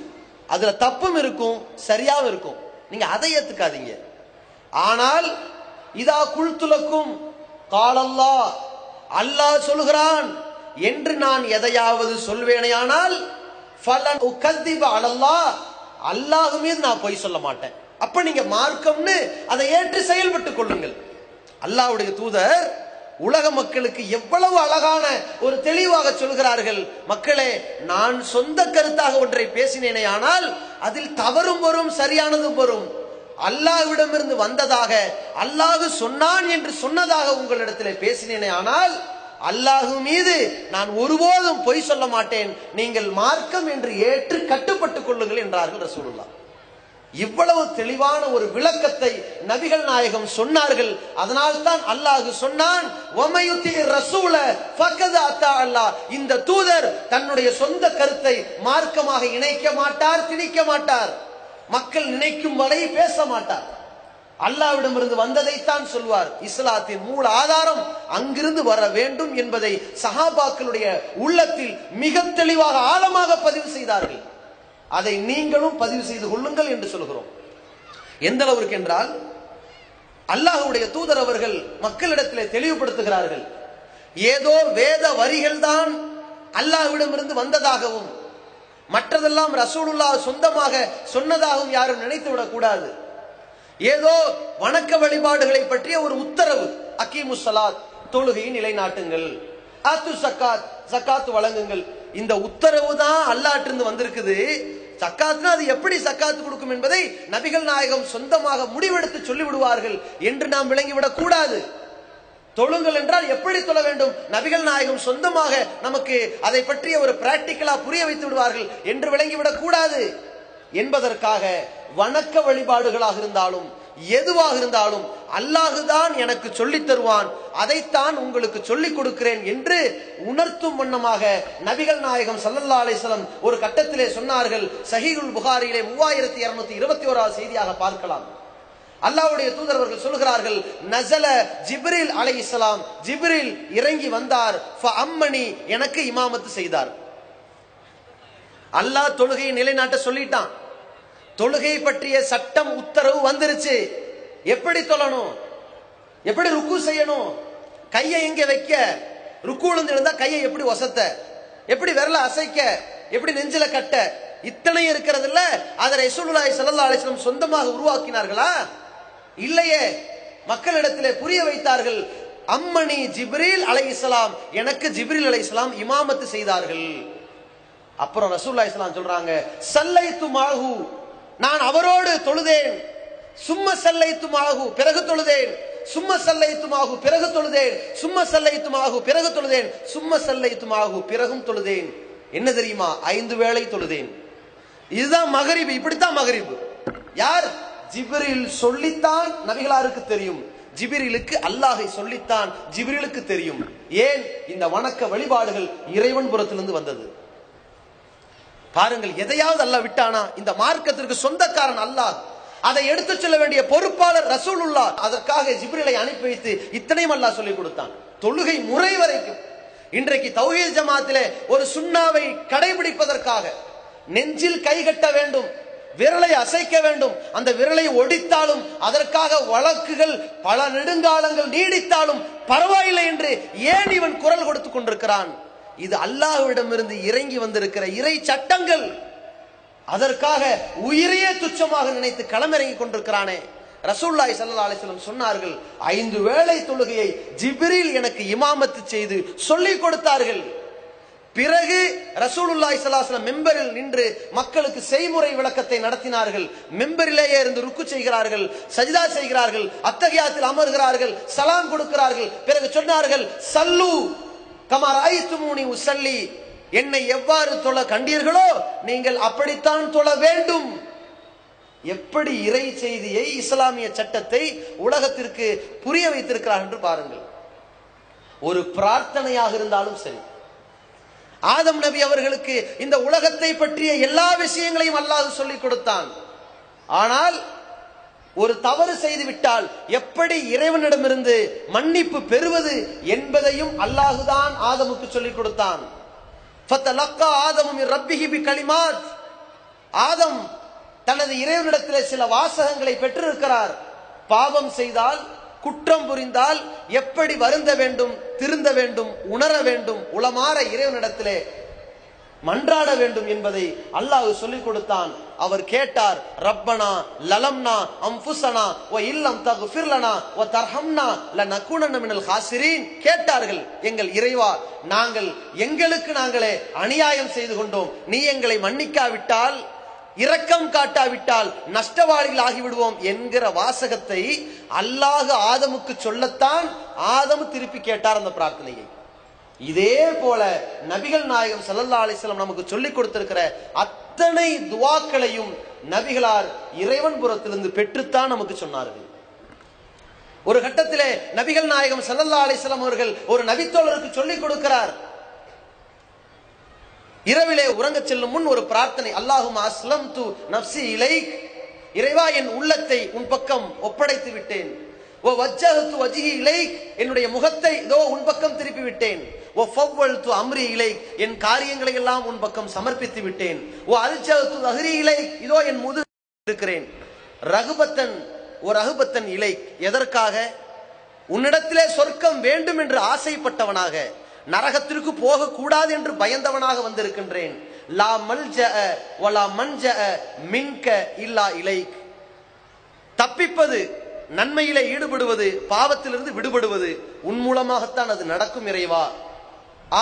அதுல தப்பும் இருக்கும் சரியாவும் இருக்கும், நீங்க அதை ஏத்துக்காதீங்க. ஆனால் இதா குல்துலக்கும் காலல்லாஹ், அல்லாஹ் சொல்கிறான் என்று நான் எதையாவது சொல்வேனேயானால் ஃபலன் உகதிப அலல்லாஹ், அல்லாஹ் மீது நான் பொய் சொல்ல மாட்டேன். அப்ப நீங்க மார்க்கம்னு அதை ஏற்று செயல்பட்டுக் கொள்ளுங்கள். அல்லாஹ்வுடைய தூதர் உலக மக்களுக்கு எவ்வளவு அழகான ஒரு தெளிவாக சொல்கிறார்கள். மக்களே, நான் சொந்த கருத்தாக ஒன்றை பேசினேனே ஆனால் அதில் தவறும் வரும் சரியானதும் வரும். அல்லாஹ்விடமிருந்து வந்ததாக, அல்லாஹ் சொன்னான் என்று சொன்னதாக உங்களிடத்தில் பேசினேனே ஆனால் அல்லாஹ் மீது நான் ஒருபோதும் பொய் சொல்ல மாட்டேன். நீங்கள் மார்க்கம் என்று ஏற்று கட்டுப்பட்டுக் கொள்ளுங்கள் என்றார்கள் ரசூலுல்லாஹ். இவ்வளவு தெளிவான ஒரு விளக்கத்தை நபிகள் நாயகம் சொன்னார்கள். அதனால் தான் அல்லாஹ் சொன்னான், இந்த தூதர் தன்னுடைய சொந்த கருத்தை மார்க்கமாக இணைக்க மாட்டார், திணிக்க மாட்டார், மக்கள் நினைக்கும் வரை பேச மாட்டார். அல்லாஹ்விடமிருந்து வந்ததைத்தான் சொல்வார். இஸ்லாத்தின் மூல ஆதாரம் அங்கிருந்து வர வேண்டும் என்பதை சஹாபாக்களுடைய உள்ளத்தில் மிக தெளிவாக ஆழமாக பதிவு செய்தார்கள். அதை நீங்களும் பதிவு செய்து கொள்ளுங்கள் என்று சொல்கிறோம். எந்த அளவிற்கு என்றால், அல்லாஹ்வுடைய தூதர் அவர்கள் மக்களிடத்திலே தெளிவுபடுத்துகிறார்கள், ஏதோ வேத வரிகள் தான் அல்லாஹ்விடமிருந்து வந்ததாகவும் மற்றதெல்லாம் ரசூலுல்லாஹ் சொந்தமாக சொன்னதாகவும் யாரும் நினைத்துவிடக் கூடாது. ஏதோ வணக்க வழிபாடுகளை பற்றிய ஒரு உத்தரவு, அகீமுஸ் ஸலாத், தொழுகையை நிலைநாட்டுங்கள், ஆத்து ஸகாத், ஸகாத் வழங்குங்கள், இந்த உத்தரவு தான் அல்லாஹ்விடமிருந்து வந்திருக்குது. ஸகாத்னா அது எப்படி ஸகாத் கொடுக்கும் என்பதை நபிகள் நாயகம் சொந்தமாக முடிவெடுத்து சொல்லிவிடுவார்கள் என்று நாம் விளங்கிவிடக் கூடாது. தொழுங்கள் என்றால் எப்படி தொழ வேண்டும், நபிகள் நாயகம் சொந்தமாக நமக்கு அதை பற்றிய ஒரு பிராக்டிக்கலா புரிய வைத்து விடுவார்கள் என்று விளங்கிவிடக் கூடாது என்பதற்காக வணக்க வழிபாடுகளாக இருந்தாலும் எதுவாக இருந்தாலும் அல்லாஹுதான் எனக்கு சொல்லித் தருவான், அதைத்தான் உங்களுக்கு சொல்லிக் கொடுக்கிறேன் என்று உணர்த்தும் வண்ணமாக நபிகள் நாயகம் ஸல்லல்லாஹு அலைஹி வஸல்லம் ஒரு கட்டத்திலே சொன்னார்கள். சஹீஹுல் புகாரியிலே 3221 செய்தியாக பார்க்கலாம். அல்லாஹ்வுடைய தூதர் அவர்கள் சொல்கிறார்கள், நஸல ஜிப்ரீல் அலைஹிஸ்ஸலாம், ஜிப்ரீல் இறங்கி வந்தார், ஃபஅம்மனி எனக்கு இமாமத்து செய்தார். அல்லாஹ் தொழுகையை நிலைநாட்ட சொல்லிட்டான். தொழுகை பற்றிய சட்டம் உத்தரவு வந்துருச்சு. எப்படி தொழணும், எப்படி ருக்கு செய்யணும், கையை எங்க வைக்க, ருக்குல இருந்தா கையை எப்படி ஒசத்த, எப்படி விரல அசைக்க, எப்படி நெஞ்சில கட்ட, இத்தனை இருக்கிறது இல்ல. அதை ரசூலுல்லாஹி ஸல்லல்லாஹு அலைஹி வஸல்லம் சொந்தமாக உருவாக்கினார்களா? இல்லையே. மக்களிடத்திலே புரிய வைத்தார்கள். அம்மனி ஜிப்ரீல் அலைஹிஸ்ஸலாம், எனக்கு ஜிப்ரீல் அலைஹிஸ்ஸலாம் இமாமத்து செய்தார்கள். அப்புறம் ரசூலுல்லாஹி ஸல்லல்லாஹு அலைஹி வஸல்லம் சொல்றாங்க, சல்லைத்து மாஹு, நான் அவரோடு தொழுதேன். சும்ம சல்லைத்து மாஹு, பிறகு தொழுதேன். சும்ம சல்லைத்து மாஹு, பிறகு தொழுதேன். சும்ம சல்லைத்து மாஹு, பிறகு தொழுதேன். சும்ம சல்லைத்து மாஹு, பிறகும் தொழுதேன். என்ன தெரியுமா? 5 வேளை தொழுதேன். இதுதான் மகரிப். இப்படித்தான் மகரிப். யார்? ஜிப்ரீல் சொல்லித்தான் நபிகளாருக்கு தெரியும். ஜிப்ரீலுக்கு அல்லாஹை சொல்லித்தான் ஜிப்ரீலுக்கு தெரியும். ஏன்? இந்த வணக்க வழிபாடுகள் இறைவன் புறத்திலிருந்து வந்தது. பாருங்கள், எதையாவது அல்லாஹ் விட்டானா? இந்த மார்க்கத்திற்கு சொந்தக்காரன் அல்லாஹ், அதை எடுத்து சொல்ல வேண்டிய பொறுப்பாளர் ரசூலுல்லாஹ். அதற்காக ஜிப்ரீலை அனுப்பி வைத்து இத்தனையும் அல்லாஹ் சொல்லிக் கொடுத்தான், தொழுகை முறை வரைக்கும். இன்றைக்கு தௌஹீத் ஜமாத்திலே ஒரு சுன்னாவை கடைபிடிப்பதற்காக நெஞ்சில் கை கட்ட வேண்டும், விரலை அசைக்க வேண்டும். அந்த விரலை ஒடித்தாலும் அதற்காக வழக்குகள் பல நெடுங்காலங்கள் நீடித்தாலும் பரவாயில்லை என்று ஏன் இவன் குரல் கொடுத்துக் கொண்டிருக்கிறான்? இது அல்லாஹ்விடமிருந்து இறங்கி வந்திருக்கிற இறை சட்டங்கள். அதற்காக உயிரையே துச்சமாக நினைத்து களமிறங்கி கொண்டிருக்கிறானே. ரசூலுல்லாஹி ஸல்லல்லாஹு அலைஹி வஸல்லம் சொன்னார்கள், 5 வேளை தொழுகையை ஜிப்ரீல் எனக்கு இமாமத்து செய்து சொல்லிக் கொடுத்தார்கள். பிறகு ரசூலுல்லாஹி ஸல்லல்லாஹு அலைஹி வஸல்லம் மெம்பரில் நின்று மக்களுக்கு செய்முறை விளக்கத்தை நடத்தினார்கள். மெம்பரிலேயே இருந்து ருக்கு செய்கிறார்கள், சஜ்தா செய்கிறார்கள், அத்தஹியாத்தில் அமர்கிறார்கள், சலாம் கொடுக்கிறார்கள். பிறகு சொன்னார்கள், சல்லு கமா ரஅய்துமூனி உஸல்லி, என்னை எவ்வாறு தொழ கண்டீர்களோ நீங்கள் அப்படித்தான் தொழ வேண்டும். எப்படி இறை செய்தியை, இஸ்லாமிய சட்டத்தை உலகத்திற்கு புரிய வைத்திருக்கிறார் என்று பாருங்கள். ஒரு பிரார்த்தனையாக இருந்தாலும் சரி, ஆதம் நபி அவர்களுக்கு இந்த உலகத்தை பற்றிய எல்லா விஷயங்களையும் அல்லாஹ் சொல்லிக் கொடுத்தான். ஆனால் ஒரு தவறு செய்து விட்டால் எப்படி இறைவனிடமிருந்து மன்னிப்பு பெறுவது என்பதையும் அல்லாஹுதான் ஆதமுக்கு சொல்லிக் கொடுத்தான். ஃபதலக்கா ஆதமு மின் ரப்பிஹி பிகலிமாத், ஆதம் தனது இறைவனிடத்திலே சில வாசகங்களை பெற்றிருக்கிறார். பாவம் செய்தால், குற்றம் புரிந்தால் எப்படி வருந்த வேண்டும், திருந்த வேண்டும், உணர வேண்டும், உளமாற இறைவனிடத்திலே மன்றாட வேண்டும் என்பதை அல்லாஹ் சொல்லிக் கொடுத்தான். அவர் கேட்டார், ரப்பனா லலம்னா அன்ஃபுஸனா வ இல்லம் தக்ஃபிர் லனா வ தர்ஹம்னா லனகுனன்ன மினல் காசிரீன். கேட்டார்கள், எங்கள் இறைவா, நாங்கள் எங்களுக்கு நாங்களே அநியாயம் செய்து கொண்டோம், நீ எங்களை மன்னிக்காவிட்டால், இரக்கம் காட்டாவிட்டால் நஷ்டவாளிகள் ஆகிவிடுவோம் என்கிற வாசகத்தை அல்லாஹ் ஆதமுக்கு சொல்லத்தான் ஆதம் திருப்பி கேட்டார் அந்த பிரார்த்தனையை. இதே போல நபிகள் நாயகம் ஸல்லல்லாஹு அலைஹி வஸல்லம் நமக்கு சொல்லிக் கொடுத்திருக்கிற அத்தனை துஆக்களையும் நபிகளார் இறைவன் புறத்திலிருந்து பெற்றுத்தான் நமக்கு சொன்னார்கள். ஒரு கட்டத்திலே நபிகள் நாயகம் ஸல்லல்லாஹு அலைஹி வஸல்லம் அவர்கள் ஒரு நபித்தோழருக்கு சொல்லிக் கொடுக்கிறார். இரவிலே உறங்க செல்லும் முன் ஒரு பிரார்த்தனை, அல்லாஹும்ம அஸ்லம்து நஃப்ஸி இலைக், இறைவா என் உள்ளத்தை உன் பக்கம் ஒப்படைத்து விட்டேன். வ வஜ்ஜஹது வஜ்ஹி இலைக், என்னுடைய முகத்தை இதோ உன் பக்கம் திருப்பி விட்டேன். வ ஃபவ்வல்து அம்ரி இலைக், என் காரியங்களை எல்லாம் உன் பக்கம் சமர்ப்பித்து விட்டேன். வ அல்ஜஹது ظஹரி இலைக், இதோ என் முதுகு இருக்கிறேன். ரகுபத்தன் ஒரு ரகுபத்தன் இலைக், எதற்காக? உன்னிடத்திலே சொர்க்கம் வேண்டும் என்று ஆசைப்பட்டவனாக, நரகத்திற்கு போக கூடாது என்று பயந்தவனாக வந்திருக்கின்றேன். லா மல்ஜஅ வலா மன்ஜஅ மின்க இல்லா இலைக், தப்பிப்பது, நன்மையிலே ஈடுபடுவது, பாவத்திலிருந்து விடுபடுவது உன் மூலமாகத்தான் அது நடக்கும் இறைவா.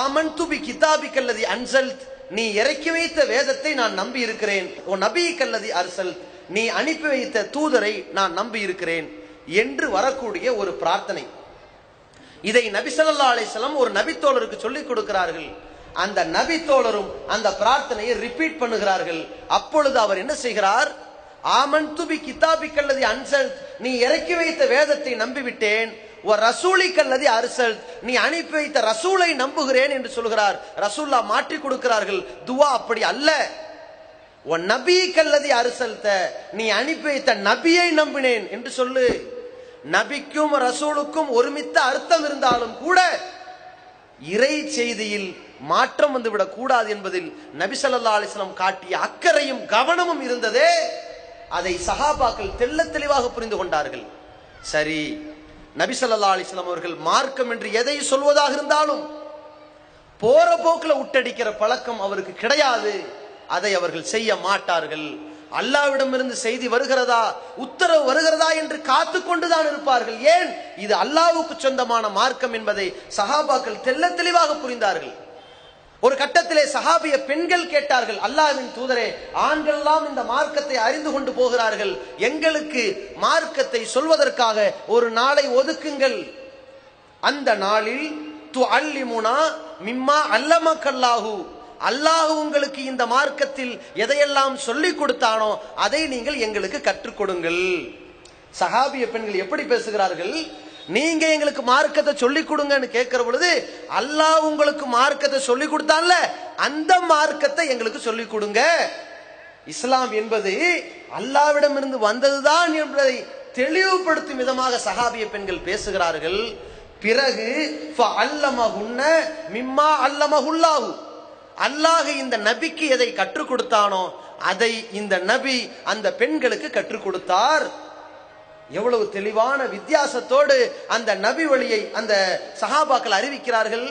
ஆமன்து பி கிதாபிக்கல்லதி அன்சல்த், நீ இறக்கி வைத்த வேதத்தை நான் நம்பி இருக்கிறேன். ஓ நபிக்கல்லதி அர்சல்த், நீ அனுப்பி வைத்த தூதரை நான் நம்பி இருக்கிறேன் என்று வரக்கூடிய ஒரு பிரார்த்தனை. இதை நபி ஸல்லல்லாஹு அலைஹி வஸல்லம் ஒரு நபித்தோழருக்கு சொல்லிக் கொடுக்கிறார்கள். அந்த நபித்தோழரும் அந்த பிரார்த்தனையை ரிப்பீட் பண்ணுகிறார்கள். அப்பொழுது அவர் என்ன செய்கிறார்? ஆமன்து பி கிதாபிக்கல்லதி அன்சல், நீ இறக்கி வைத்த வேதத்தை நம்பிவிட்டேன். ரசூலிக்கல்லதி அர்சல், நீ அனுப்பி வைத்த ரசூலை நம்புகிறேன் என்று சொல்கிறார். ரசூல்லா மாற்றி கொடுக்கிறார்கள், துவா அப்படி அல்ல. நபி கல்லதி அர்சல்த, நீ அனுப்பி வைத்த நபியை நம்பினேன் என்று சொல்லு. நபிக்கும் ரசூலுக்கும் ஒருமித்த அர்த்தம் இருந்தாலும் கூட இறை செய்தியில் மாற்றம் வந்துவிடக் கூடாது என்பதில் நபி ஸல்லல்லாஹு அலைஹி வஸல்லம் காட்டிய அக்கறையும் கவனமும் இருந்ததே, அதை சஹாபாக்கள் தெள்ளத் தெளிவாக புரிந்து கொண்டார்கள். சரி, நபி ஸல்லல்லாஹு அலைஹி வஸல்லம் அவர்கள் மார்க்கம் என்று எதை சொல்வதாக இருந்தாலும் போற போக்குல விட்டடிக்கிற பழக்கம் அவருக்கு கிடையாது. அதை அவர்கள் செய்ய மாட்டார்கள். அல்லாஹ்விடமிருந்து செய்தி வருகிறதா, உத்தரவு வருகிறதா என்று காத்து கொண்டுதான் இருப்பார்கள். ஏன்? இது அல்லாஹ்வுக்கு சொந்தமான மார்க்கம் என்பதை சஹாபாக்கள் தெள்ளத் தெளிவாக புரிந்தார்கள். ஒரு கட்டத்திலே சஹாபிய பெண்கள் கேட்டார்கள், அல்லாஹ்வின் தூதரே, ஆண்கள் எல்லாம் இந்த மார்க்கத்தை அறிந்து கொண்டு போகிறார்கள், எங்களுக்கு மார்க்கத்தை சொல்வதற்காக ஒரு நாளை ஒதுக்குங்கள். அந்த நாளில் துஅல்லிமுனா மிம்மா அல்லமக்கல்லாஹு, அல்லாஹ் உங்களுக்கு இந்த மார்க்கத்தில் எதையெல்லாம் சொல்லிக் கொடுத்தானோ அதை நீங்கள் எங்களுக்கு கற்றுக் கொடுங்கள். சஹாபிய பெண்கள் எப்படி பேசுகிறார்கள்? நீங்க எங்களுக்கு மார்க்கத்தை சொல்லிக் கொடுங்கன்னு கேட்கிற பொழுது, அல்லாஹ் உங்களுக்கு மார்க்கத்தை சொல்லிக் கொடுத்தான்ல, அந்த மார்க்கத்தை எங்களுக்கு சொல்லிக் கொடுங்க. இஸ்லாம் என்பது அல்லாஹ்விடம் இருந்து வந்ததுதான் என்பதை தெளிவுபடுத்தும் விதமாக சஹாபிய பெண்கள் பேசுகிறார்கள். பிறகு ஃபஅல்லமஹுன்ன மிம்மா அல்லமஹுல்லாஹு, அல்லாஹ் இந்த நபிக்கு எதை கற்றுக் கொடுத்தானோ அதை இந்த நபி அந்த பெண்களுக்கு கற்றுக் கொடுத்தார். எவ்வளவு தெளிவான வித்தியாசத்தோடு அந்த நபி வழியை அந்த சஹாபாக்கள் அறிவிக்கிறார்கள்.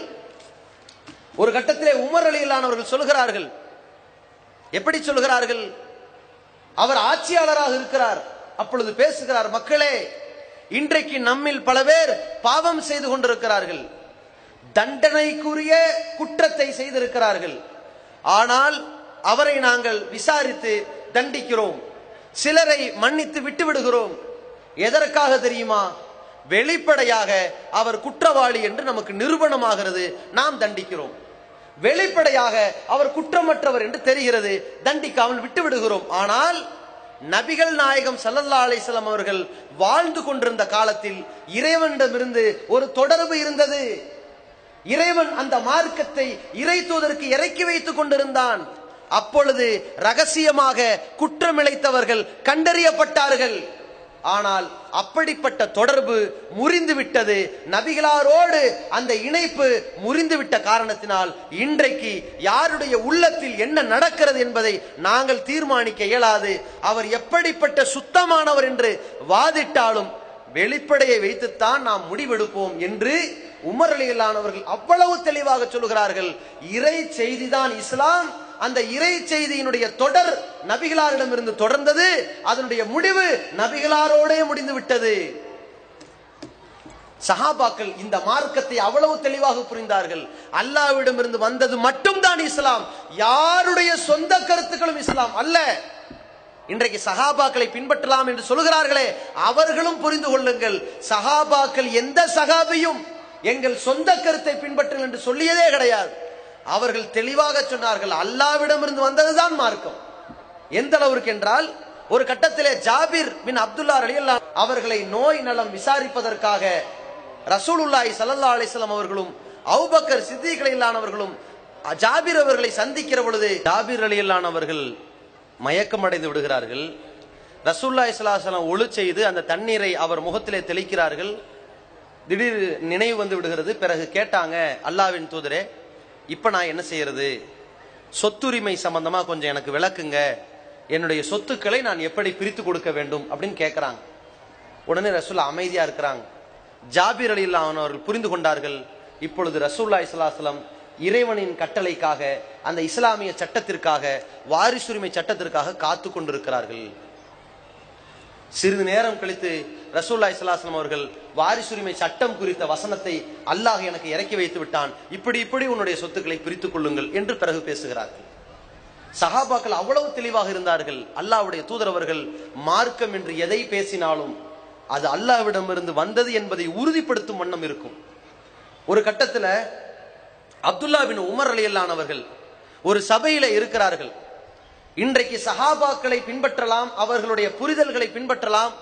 ஒரு கட்டத்திலே உமர் ரலியல்லாஹு சொல்கிறார்கள், எப்படி சொல்கிறார்கள்? அவர் ஆட்சியாளராக இருக்கிறார். அப்பொழுது பேசுகிறார், மக்களே, இன்றைக்கு நம்மில் பல பேர் பாவம் செய்து கொண்டிருக்கிறார்கள், தண்டனைக்குரிய குற்றத்தை செய்திருக்கிறார்கள். ஆனால் அவரை நாங்கள் விசாரித்து தண்டிக்கிறோம், சிலரை மன்னித்து விட்டு விடுகிறோம். எதற்காக தெரியுமா? வெளிப்படையாக அவர் குற்றவாளி என்று நமக்கு நிரூபணமாகிறது, நாம் தண்டிக்கிறோம். வெளிப்படையாக அவர் குற்றமற்றவர் என்று தெரிகிறது, தண்டிக்காமல் விட்டு விடுகிறோம். ஆனால் நபிகள் நாயகம் ஸல்லல்லாஹு அலைஹி வஸல்லம் அவர்கள் வாழ்ந்து கொண்டிருந்த காலத்தில் இறைவனிடமிருந்து ஒரு தொடர்பு இருந்தது. இறைவன் அந்த மார்க்கத்தை இறை தூதருக்கு இறக்கி வைத்துக் கொண்டிருந்தான். அப்பொழுது ரகசியமாக குற்றமிழைத்தவர்கள் கண்டறியப்பட்டார்கள். ஆனால் அப்படிப்பட்ட தொடர்பு முறிந்து விட்டது. நபிகளாரோடு அந்த இணைப்பு முறிந்துவிட்ட காரணத்தினால் இன்றைக்கு யாருடைய உள்ளத்தில் என்ன நடக்கிறது என்பதை நாங்கள் தீர்மானிக்க இயலாது. அவர் எப்படிப்பட்ட சுத்தமானவர் என்று வாதிட்டாலும் வெளிப்படையை வைத்துத்தான் நாம் முடிவெடுப்போம் என்று உமர் ரலியல்லாஹு அவர்கள் அவ்வளவு தெளிவாக சொல்கிறார்கள். இறை செய்திதான் இஸ்லாம். அந்த இறை செய்தியினுடைய தொடர் நபிகளாரிடமிருந்து தொடர்ந்தது. அதனுடைய முடிவு நபிகளாரோடே முடிந்து விட்டது. சஹாபாக்கள் இந்த மார்க்கத்தை அவ்வளவு தெளிவாக புரிந்தார்கள். அல்லாஹ்விடமிருந்து வந்தது மட்டும்தான் இஸ்லாம், யாருடைய சொந்த கருத்துக்களும் இஸ்லாம் அல்ல. இன்றைக்கு சஹாபாக்களை பின்பற்றலாம் என்று சொல்கிறார்களே, அவர்களும் புரிந்து கொள்ளுங்கள், சஹாபாக்கள் எந்த சஹாபியும் எங்கள் சொந்த கருத்தை பின்பற்றுங்கள் என்று சொல்லியதே கிடையாது. அவர்கள் தெளிவாக சொன்னார்கள், அல்லாஹ்விடமிருந்து வந்ததுதான் மார்க்கம். எந்த அளவிற்கு என்றால், ஒரு கட்டத்திலே ஜாபிர் பின் அப்துல்லா ரலியல்லாஹு அவர்களை நோய் நலம் விசாரிப்பதற்காக ரசூலுல்லாஹி ஸல்லல்லாஹு அலைஹி வஸல்லம் அவர்களும் அபூபக்கர் சித்திக் ரலியல்லாஹு அவர்களும் ஜாபிர் அவர்களை சந்திக்கிற பொழுது ஜாபிர் ரலியல்லாஹு அவர்கள் மயக்கம் அடைந்து விடுகிறார்கள். ரசூலுல்லாஹி ஸல்லல்லாஹு அலைஹி வஸல்லம் ஒளி செய்து அந்த தண்ணீரை அவர் முகத்திலே தெளிக்கிறார்கள். திடீர் நினைவு வந்து விடுகிறது. பிறகு கேட்டாங்க, அல்லாஹ்வின் தூதரே, இப்ப நான் என்ன செய்யறது? சொத்துரிமை சம்பந்தமா கொஞ்சம் எனக்கு விளக்குங்க, என்னுடைய சொத்துக்களை நான் எப்படி பிரித்து கொடுக்க வேண்டும் அப்படின்னு கேட்கிறாங்க. உடனே ரசூலுல்லாஹ் அமைதியா இருக்கிறாங்க. ஜாபிர் ரலியல்லாஹு அவர்கள் புரிந்து கொண்டார்கள், இப்பொழுது ரசூலுல்லாஹி ஸல்லல்லாஹு அலைஹி வஸல்லம் இறைவனின் கட்டளைக்காக, அந்த இஸ்லாமிய சட்டத்திற்காக, வாரிசுரிமை சட்டத்திற்காக காத்து கொண்டிருக்கிறார்கள். சிறிது நேரம் கழித்து ரசூலுல்லாஹி ஸல்லல்லாஹு அலைஹி வஸல்லம் அவர்கள் வாரிசுரிமை சட்டம் குறித்த வசனத்தை அல்லாஹ் எனக்கு இறக்கி வைத்து விட்டான், இப்படி உன்னுடைய சொத்துக்களை பிரித்துக் கொள்ளுங்கள் என்று பிறகு பேசுகிறார்கள். சஹாபாக்கள் அவ்வளவு தெளிவாக இருந்தார்கள். அல்லாஹ்வுடைய தூதரவர்கள் மார்க்கம் என்று எதை பேசினாலும் அது அல்லாஹ்விடமிருந்து வந்தது என்பதை உறுதிப்படுத்தும் வண்ணம் இருக்கும். ஒரு கட்டத்துல அப்துல்லா பின் உமர் ரலியல்லாஹு அவர்கள் ஒரு சபையில இருக்கிறார்கள். இன்றைக்கு சஹாபாக்களை பின்பற்றலாம், அவர்களுடைய புரிதல்களை பின்பற்றலாம்,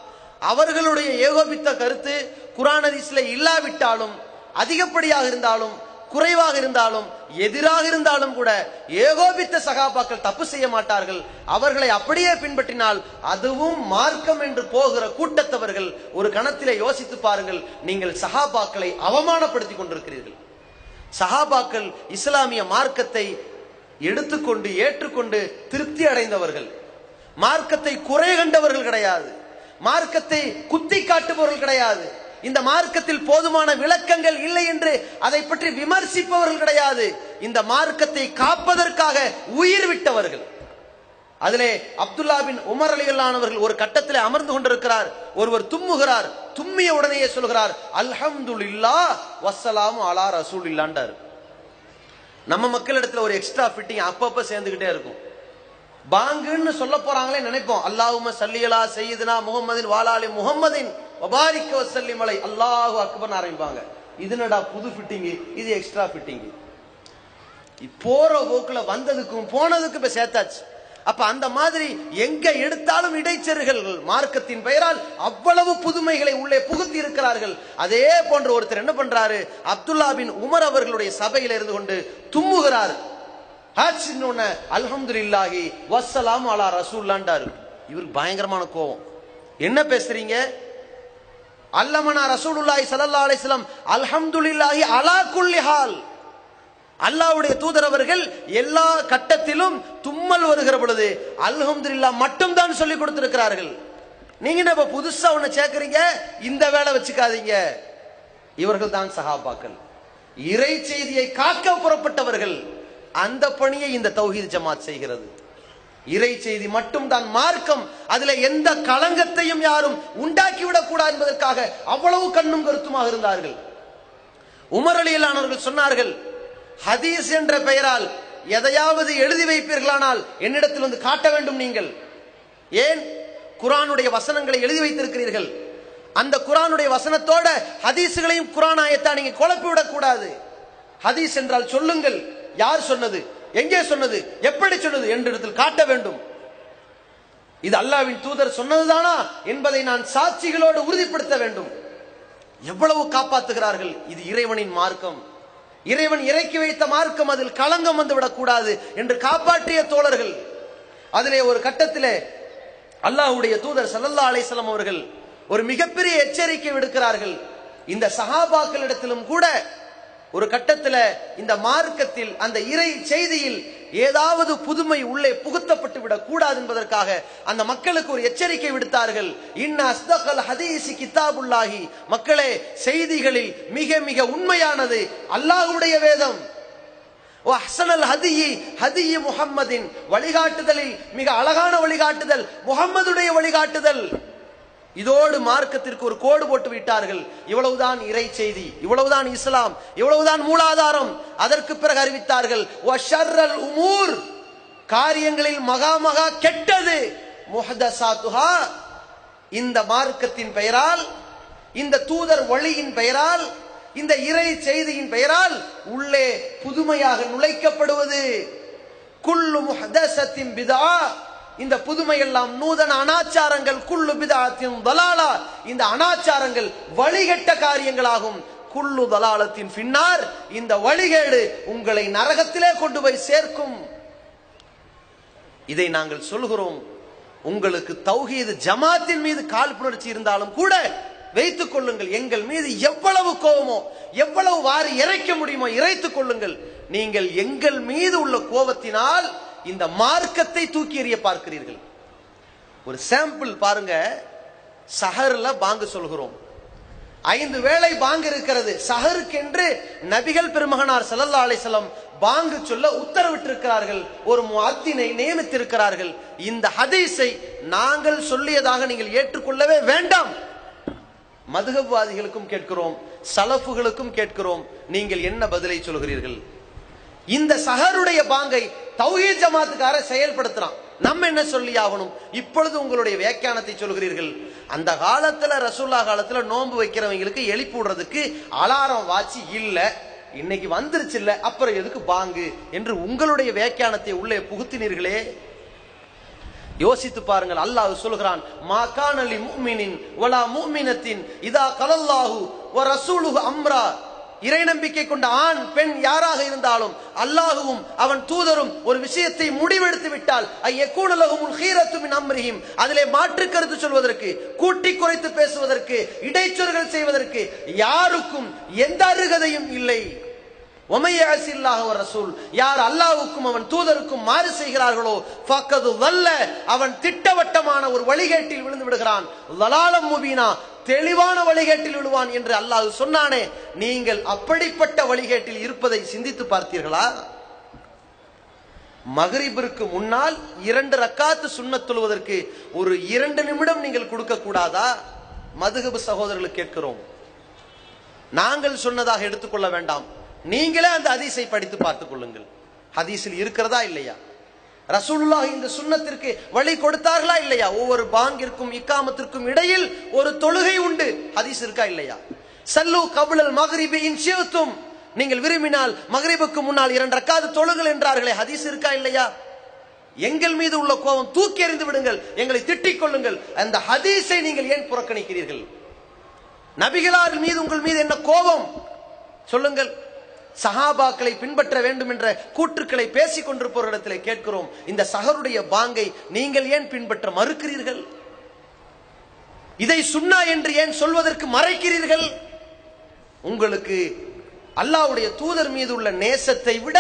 அவர்களுடைய ஏகோபித்த கருத்து குர்ஆன் ஹதீஸ்ல இல்லாவிட்டாலும், அதிகப்படியாக இருந்தாலும் குறைவாக இருந்தாலும் எதிராக இருந்தாலும் கூட ஏகோபித்த சகாபாக்கள் தப்பு செய்ய மாட்டார்கள். அவர்களை அப்படியே பின்பற்றினால் அதுவும் மார்க்கம் என்று போகிற கூட்டத்தவர்கள் ஒரு கணத்திலே யோசித்து பாருங்கள், நீங்கள் சகாபாக்களை அவமானப்படுத்தி கொண்டிருக்கிறீர்கள். சகாபாக்கள் இஸ்லாமிய மார்க்கத்தை எடுத்துக்கொண்டு ஏற்றுக்கொண்டு திருப்தி அடைந்தவர்கள், மார்க்கத்தை குறை கண்டவர்கள் கிடையாது, மார்க்கத்தை குத்தி காட்டுபவர்கள் கிடையாது, இந்த மார்க்கத்தில் போதுமான விளக்கங்கள் இல்லை என்று அதை பற்றி விமர்சிப்பவர்கள் கிடையாது, இந்த மார்க்கத்தை காப்பதற்காக உயிர் விட்டவர்கள். அதிலே அப்துல்லா பின் உமர் ரலியல்லாஹு அவர்கள் ஒரு கட்டத்தில் அமர்ந்து கொண்டிருக்கிறார். ஒருவர் தும்முகிறார். தும்மிய உடனேயே சொல்கிறார், அல்ஹம்துலில்லாஹ் வஸ்ஸலாமு அலா ரசூலில்லாஹ். நம்ம மக்களிடத்துல ஒரு எக்ஸ்ட்ரா ஃபிட்டிங் அப்பப்ப சேர்ந்துகிட்டே இருக்கும். பாங்குன்னு சொல்ல போறாங்களே நினைப்போம், அல்லாஹும்ம ஸல்லி அலா சய்யிதுனா முஹம்மதின் வஆலி முஹம்மதின் வபாரிக் வஸல்லிம் அலை, அல்லாஹு அக்பர் ஆரம்பிப்பாங்க. இதுனடா புது ஃபிட்டிங், இது எக்ஸ்ட்ரா ஃபிட்டிங். போற போக்குல வந்ததுக்கும் போனதுக்கும் இப்ப சேர்த்தாச்சு. அப்ப அந்த மாதிரி எங்க எடுத்தாலும் இடைச்செருகள், மார்க்கத்தின் பெயரால் அவ்வளவு புதுமைகளை உள்ளே புகுத்தி இருக்கிறார்கள். அதே போன்ற ஒருத்தர் என்ன பண்றாரு, அப்துல்லா பின் உமர் அவர்களுடைய சபையில இருந்து கொண்டு தும்முகிறார். அல்ஹம்துலில்லாஹி வஸ்ஸலாமு அலா ரசூலுல்லாஹ். இவருக்கு பயங்கரமான கோபம். என்ன பேசுறீங்க? அல்லமனா ரசூலுல்லாஹி ஸல்லல்லாஹு அலைஹி வஸல்லம் அல்ஹம்துலில்லாஹி அலா குல்லி ஹால். அல்லாஹ்வுடைய தூதர் அவர்கள் எல்லா கட்டத்திலும் தும்மல் வருகிற பொழுது அல்ஹம்துலில்லாஹ் மட்டும் தான் சொல்லி கொடுத்திருக்கிறார்கள். நீங்க என்ன புதுசா ஒண்ணு சேர்க்கறீங்க? இந்த வேலை வச்சுக்காதீங்க. இவர்கள் தான் சஹாபாக்கள், இறை செய்தியை காக்க புறப்பட்டவர்கள். அந்த பணியை இந்த தௌஹீத் ஜமாத் செய்கிறது. இறை செய்தி மட்டும் தான் மார்க்கம், அதுல எந்த களங்கத்தையும் யாரும் உண்டாக்கிவிடக் கூடாது என்பதற்காக அவ்வளவு கண்ணும் கருத்துமாக இருந்தார்கள். உமர் ரலியல்லாஹு அவர்கள் சொன்னார்கள், ஹதீஸ் என்ற பெயரால் எதையாவது எழுதி வைப்பீர்களானால் என்னிடத்தில் வந்து காட்ட வேண்டும். நீங்கள் ஏன் குர்ஆனுடைய வசனங்களை எழுதி வைத்திருக்கிறீர்கள்? அந்த குர்ஆனுடைய வசனத்தோட ஹதீஸ்களையும் குர்ஆன் ஆயத்தா நீங்க குழப்பிவிடக் கூடாது. ஹதீஸ் என்றால் சொல்லுங்கள், யார் சொன்னது, எங்கே சொன்னது, எப்படி சொன்னது என்றிடத்தில் காட்ட வேண்டும். இது அல்லாஹ்வின் தூதர் சொன்னதுதானா என்பதை நான் சாட்சிகளோடு உறுதிப்படுத்த வேண்டும். எவ்வளவு காப்பாற்றுகிறார்கள். இது இறைவனின் மார்க்கம், இறைவன் இறக்கி வைத்த மார்க்கம், அதில் களங்கம் வந்துவிடக் கூடாது என்று காப்பாற்றிய தோழர்கள். அதிலே ஒரு கட்டத்திலே அல்லாஹ்வுடைய தூதர் ஸல்லல்லாஹு அலைஹி வஸல்லம் அவர்கள் ஒரு மிகப்பெரிய எச்சரிக்கை விடுக்கிறார்கள். இந்த சஹாபாக்களிடத்திலும் கூட ஒரு கட்டத்தில் இந்த மார்க்கத்தில் அந்த இறை செய்தியில் ஏதாவது புதுமை உள்ளே புகுத்தப்பட்டு விடக் கூடாது என்பதற்காக அந்த மக்களுக்கு ஒரு எச்சரிக்கை விடுத்தார்கள். இன்ன அஸ்தகல் ஹதீஸி கிதாபுல்லாஹி, மக்களே செய்திகளில் மிக மிக உண்மையானது அல்லாஹ்வுடைய வேதம். வஹ்ஸனல் ஹதியி ஹதியி முஹம்மதின், வழிகாட்டுதலில் மிக அழகான வழிகாட்டுதல் முஹம்மதுடைய வழிகாட்டுதல். இதோடு மார்க்கத்திற்கு ஒரு கோடு போட்டு விட்டார்கள். இவ்வளவுதான் இறை செய்தி, இவ்வளவுதான் இஸ்லாம், இவ்வளவுதான் மூலாதாரம். அதற்கு பிறகு அறிவித்தார்கள், வஷர்ரல் உமூர், காரியங்களில் மகா மகா கெட்டது முஹதஸாத்துஹா, இந்த மார்க்கத்தின் பெயரால், இந்த தூதர் வழியின் பெயரால், இந்த இறை செய்தியின் பெயரால் உள்ளே புதுமையாக நுழைக்கப்படுவது. குல்லு முஹதஸத்தின் பிதா, இந்த புதுமை எல்லாம் நூதன அனாச்சாரங்கள். குல்லு பிதஅத்தின் தலாலா, இந்த அனாச்சாரங்கள் வழிகெட்ட காரியங்களாகும். குல்லு தலாலத்தின் பின்னார், இந்த வழிகேடு உங்களை நரகத்திலே கொண்டு போய் சேர்க்கும். இதை நாங்கள் சொல்கிறோம். உங்களுக்கு தௌஹீத் ஜமாத்தின் மீது காழ்ப்புணர்ச்சி இருந்தாலும் கூட வைத்துக் கொள்ளுங்கள். எங்கள் மீது எவ்வளவு கோபமோ, எவ்வளவு வாரி இறைக்க முடியுமோ இறைத்துக் கொள்ளுங்கள். நீங்கள் எங்கள் மீது உள்ள கோபத்தினால் இந்த மார்க்கத்தை தூக்கி எறிய பார்க்கிறீர்கள். ஒரு சாம்பிள் பாருங்க. சஹர்ல பாங்கு சொல்கிறோம், 5 வேளை பாங்கு இருக்கிறது. சஹருக்கென்று நபிகள் பெருமகனார் ஸல்லல்லாஹு அலைஹி வஸல்லம் பாங்கு சொல்ல உத்தரவிட்டிருக்கிறார்கள், ஒரு முஅத்தினை நியமித்திருக்கிறார்கள். இந்த ஹதீஸை நாங்கள் சொல்லியதாக நீங்கள் ஏற்றுக்கொள்ளவே வேண்டாம். மதுஹப்வாதிகளுக்கும் கேட்கிறோம், சலஃபுகளுக்கும் கேட்கிறோம், நீங்கள் என்ன பதிலை சொல்கிறீர்கள்? இந்த சஹருடைய பாங்கை தௌஹீத் ஜமாத்துக்கார செயல்படுத்துறான். நம்ம என்ன சொல்லி ஆகணும்? இப்பொழுது உங்களுடைய வியாக்கியானத்தை சொல்கிறீர்கள். அந்த காலத்துல ரசூலுல்லாஹ் காலத்துல நோன்பு வைக்கிறவங்களுக்கு எழுப்பி விடுறதுக்கு அலாரம் வாட்சி இல்ல, இன்னைக்கு வந்துருச்சு இல்ல, அப்புறம் எதுக்கு பாங்கு என்று உங்களுடைய வியாக்கியானத்தை உள்ளே புகுத்தினீர்களே. யோசித்து பாருங்கள். அல்லாஹ் சொல்கிறான், மா கான லி முஃமினின் வலா முஃமினத்தின் இதா கலல்லாஹு வ ரசூலுஹு அம்ரா. இறை நம்பிக்கை கொண்ட ஆண் பெண் யாராக இருந்தாலும் அல்லாஹுவும் அவன் தூதரும் ஒரு விஷயத்தை முடிவெடுத்து விட்டால் ஐயகூன லஹுமுல் ஹீரத்து மின் அம்ரிஹிம், அதிலே மாற்று கருத்து சொல்வதற்கு, கூட்டி குறைத்து பேசுவதற்கு, இடைச்சொற்கள் செய்வதற்கு யாருக்கும் எந்த அருகதையும் இல்லை. யார் அல்லாஹ்வுக்கும் அவன் தூதருக்கும் மாறு செய்கிறார்களோ ஃபக்கது வல்ல, அவன் திட்டவட்டமான ஒரு வழிகேட்டில் விழுந்து விடுகிறான். லலாலம் முபீனா, தெளிவான வழிகேட்டில் விழுவான் என்று அல்லாஹ் சொன்னானே. நீங்கள் அப்படிப்பட்ட வழிகேட்டில் இருப்பதை சிந்தித்து பார்த்தீர்களா? மக்ரிபிற்கு முன்னால் 2 ரக்காத்து சுன்னத் தொழுவதற்கு ஒரு 2 நிமிடம் நீங்கள் கொடுக்க கூடாதா? மதுஹப் சகோதரர்களுக்கு கேட்கிறோம். நாங்கள் சொன்னதாக எடுத்துக்கொள்ள வேண்டாம், நீங்களே அந்த ஹதீஸை படித்து பார்த்துக் கொள்ளுங்கள். ஹதீஸில் இருக்கிறதா இல்லையா? ரசூலுல்லாஹ் இந்த சுன்னத்திற்கு வழி கொடுத்தார்களா இல்லையா? ஒவ்வொரு பாங்கிற்கும் இக்காமத்திற்கும் இடையில் ஒரு தொழுகை உண்டு, ஹதீஸ் இருக்கா இல்லையா? சல்லு கப்லல் மக்ரிபி இன் ஷிஅ்தும், நீங்கள் விரும்பினால் மக்ரிபுக்கு முன்னால் 2 ரக்காத் தொழுங்கள் என்றார்களே, ஹதீஸ் இருக்கா இல்லையா? எங்கள் மீது உள்ள கோபம் தூக்கி எறிந்து விடுங்கள், எங்களை திட்டிக் கொள்ளுங்கள். அந்த ஹதீஸை நீங்கள் ஏன் புறக்கணிக்கிறீர்கள்? நபிகளார் மீது உங்கள் மீது என்ன கோபம் சொல்லுங்கள். சஹாபாக்களை பின்பற்ற வேண்டும் என்ற கூற்றுக்களை பேசிக் கொண்டிருப்பவர்களிடத்தில் கேட்கிறோம், இந்த சஹருடைய பாங்கை நீங்கள் ஏன் பின்பற்ற மறுக்கிறீர்கள்? இதை சுன்னா என்று ஏன் சொல்வதற்கு மறைக்கிறீர்கள்? உங்களுக்கு அல்லாஹ்வுடைய தூதர் மீது உள்ள நேசத்தை விட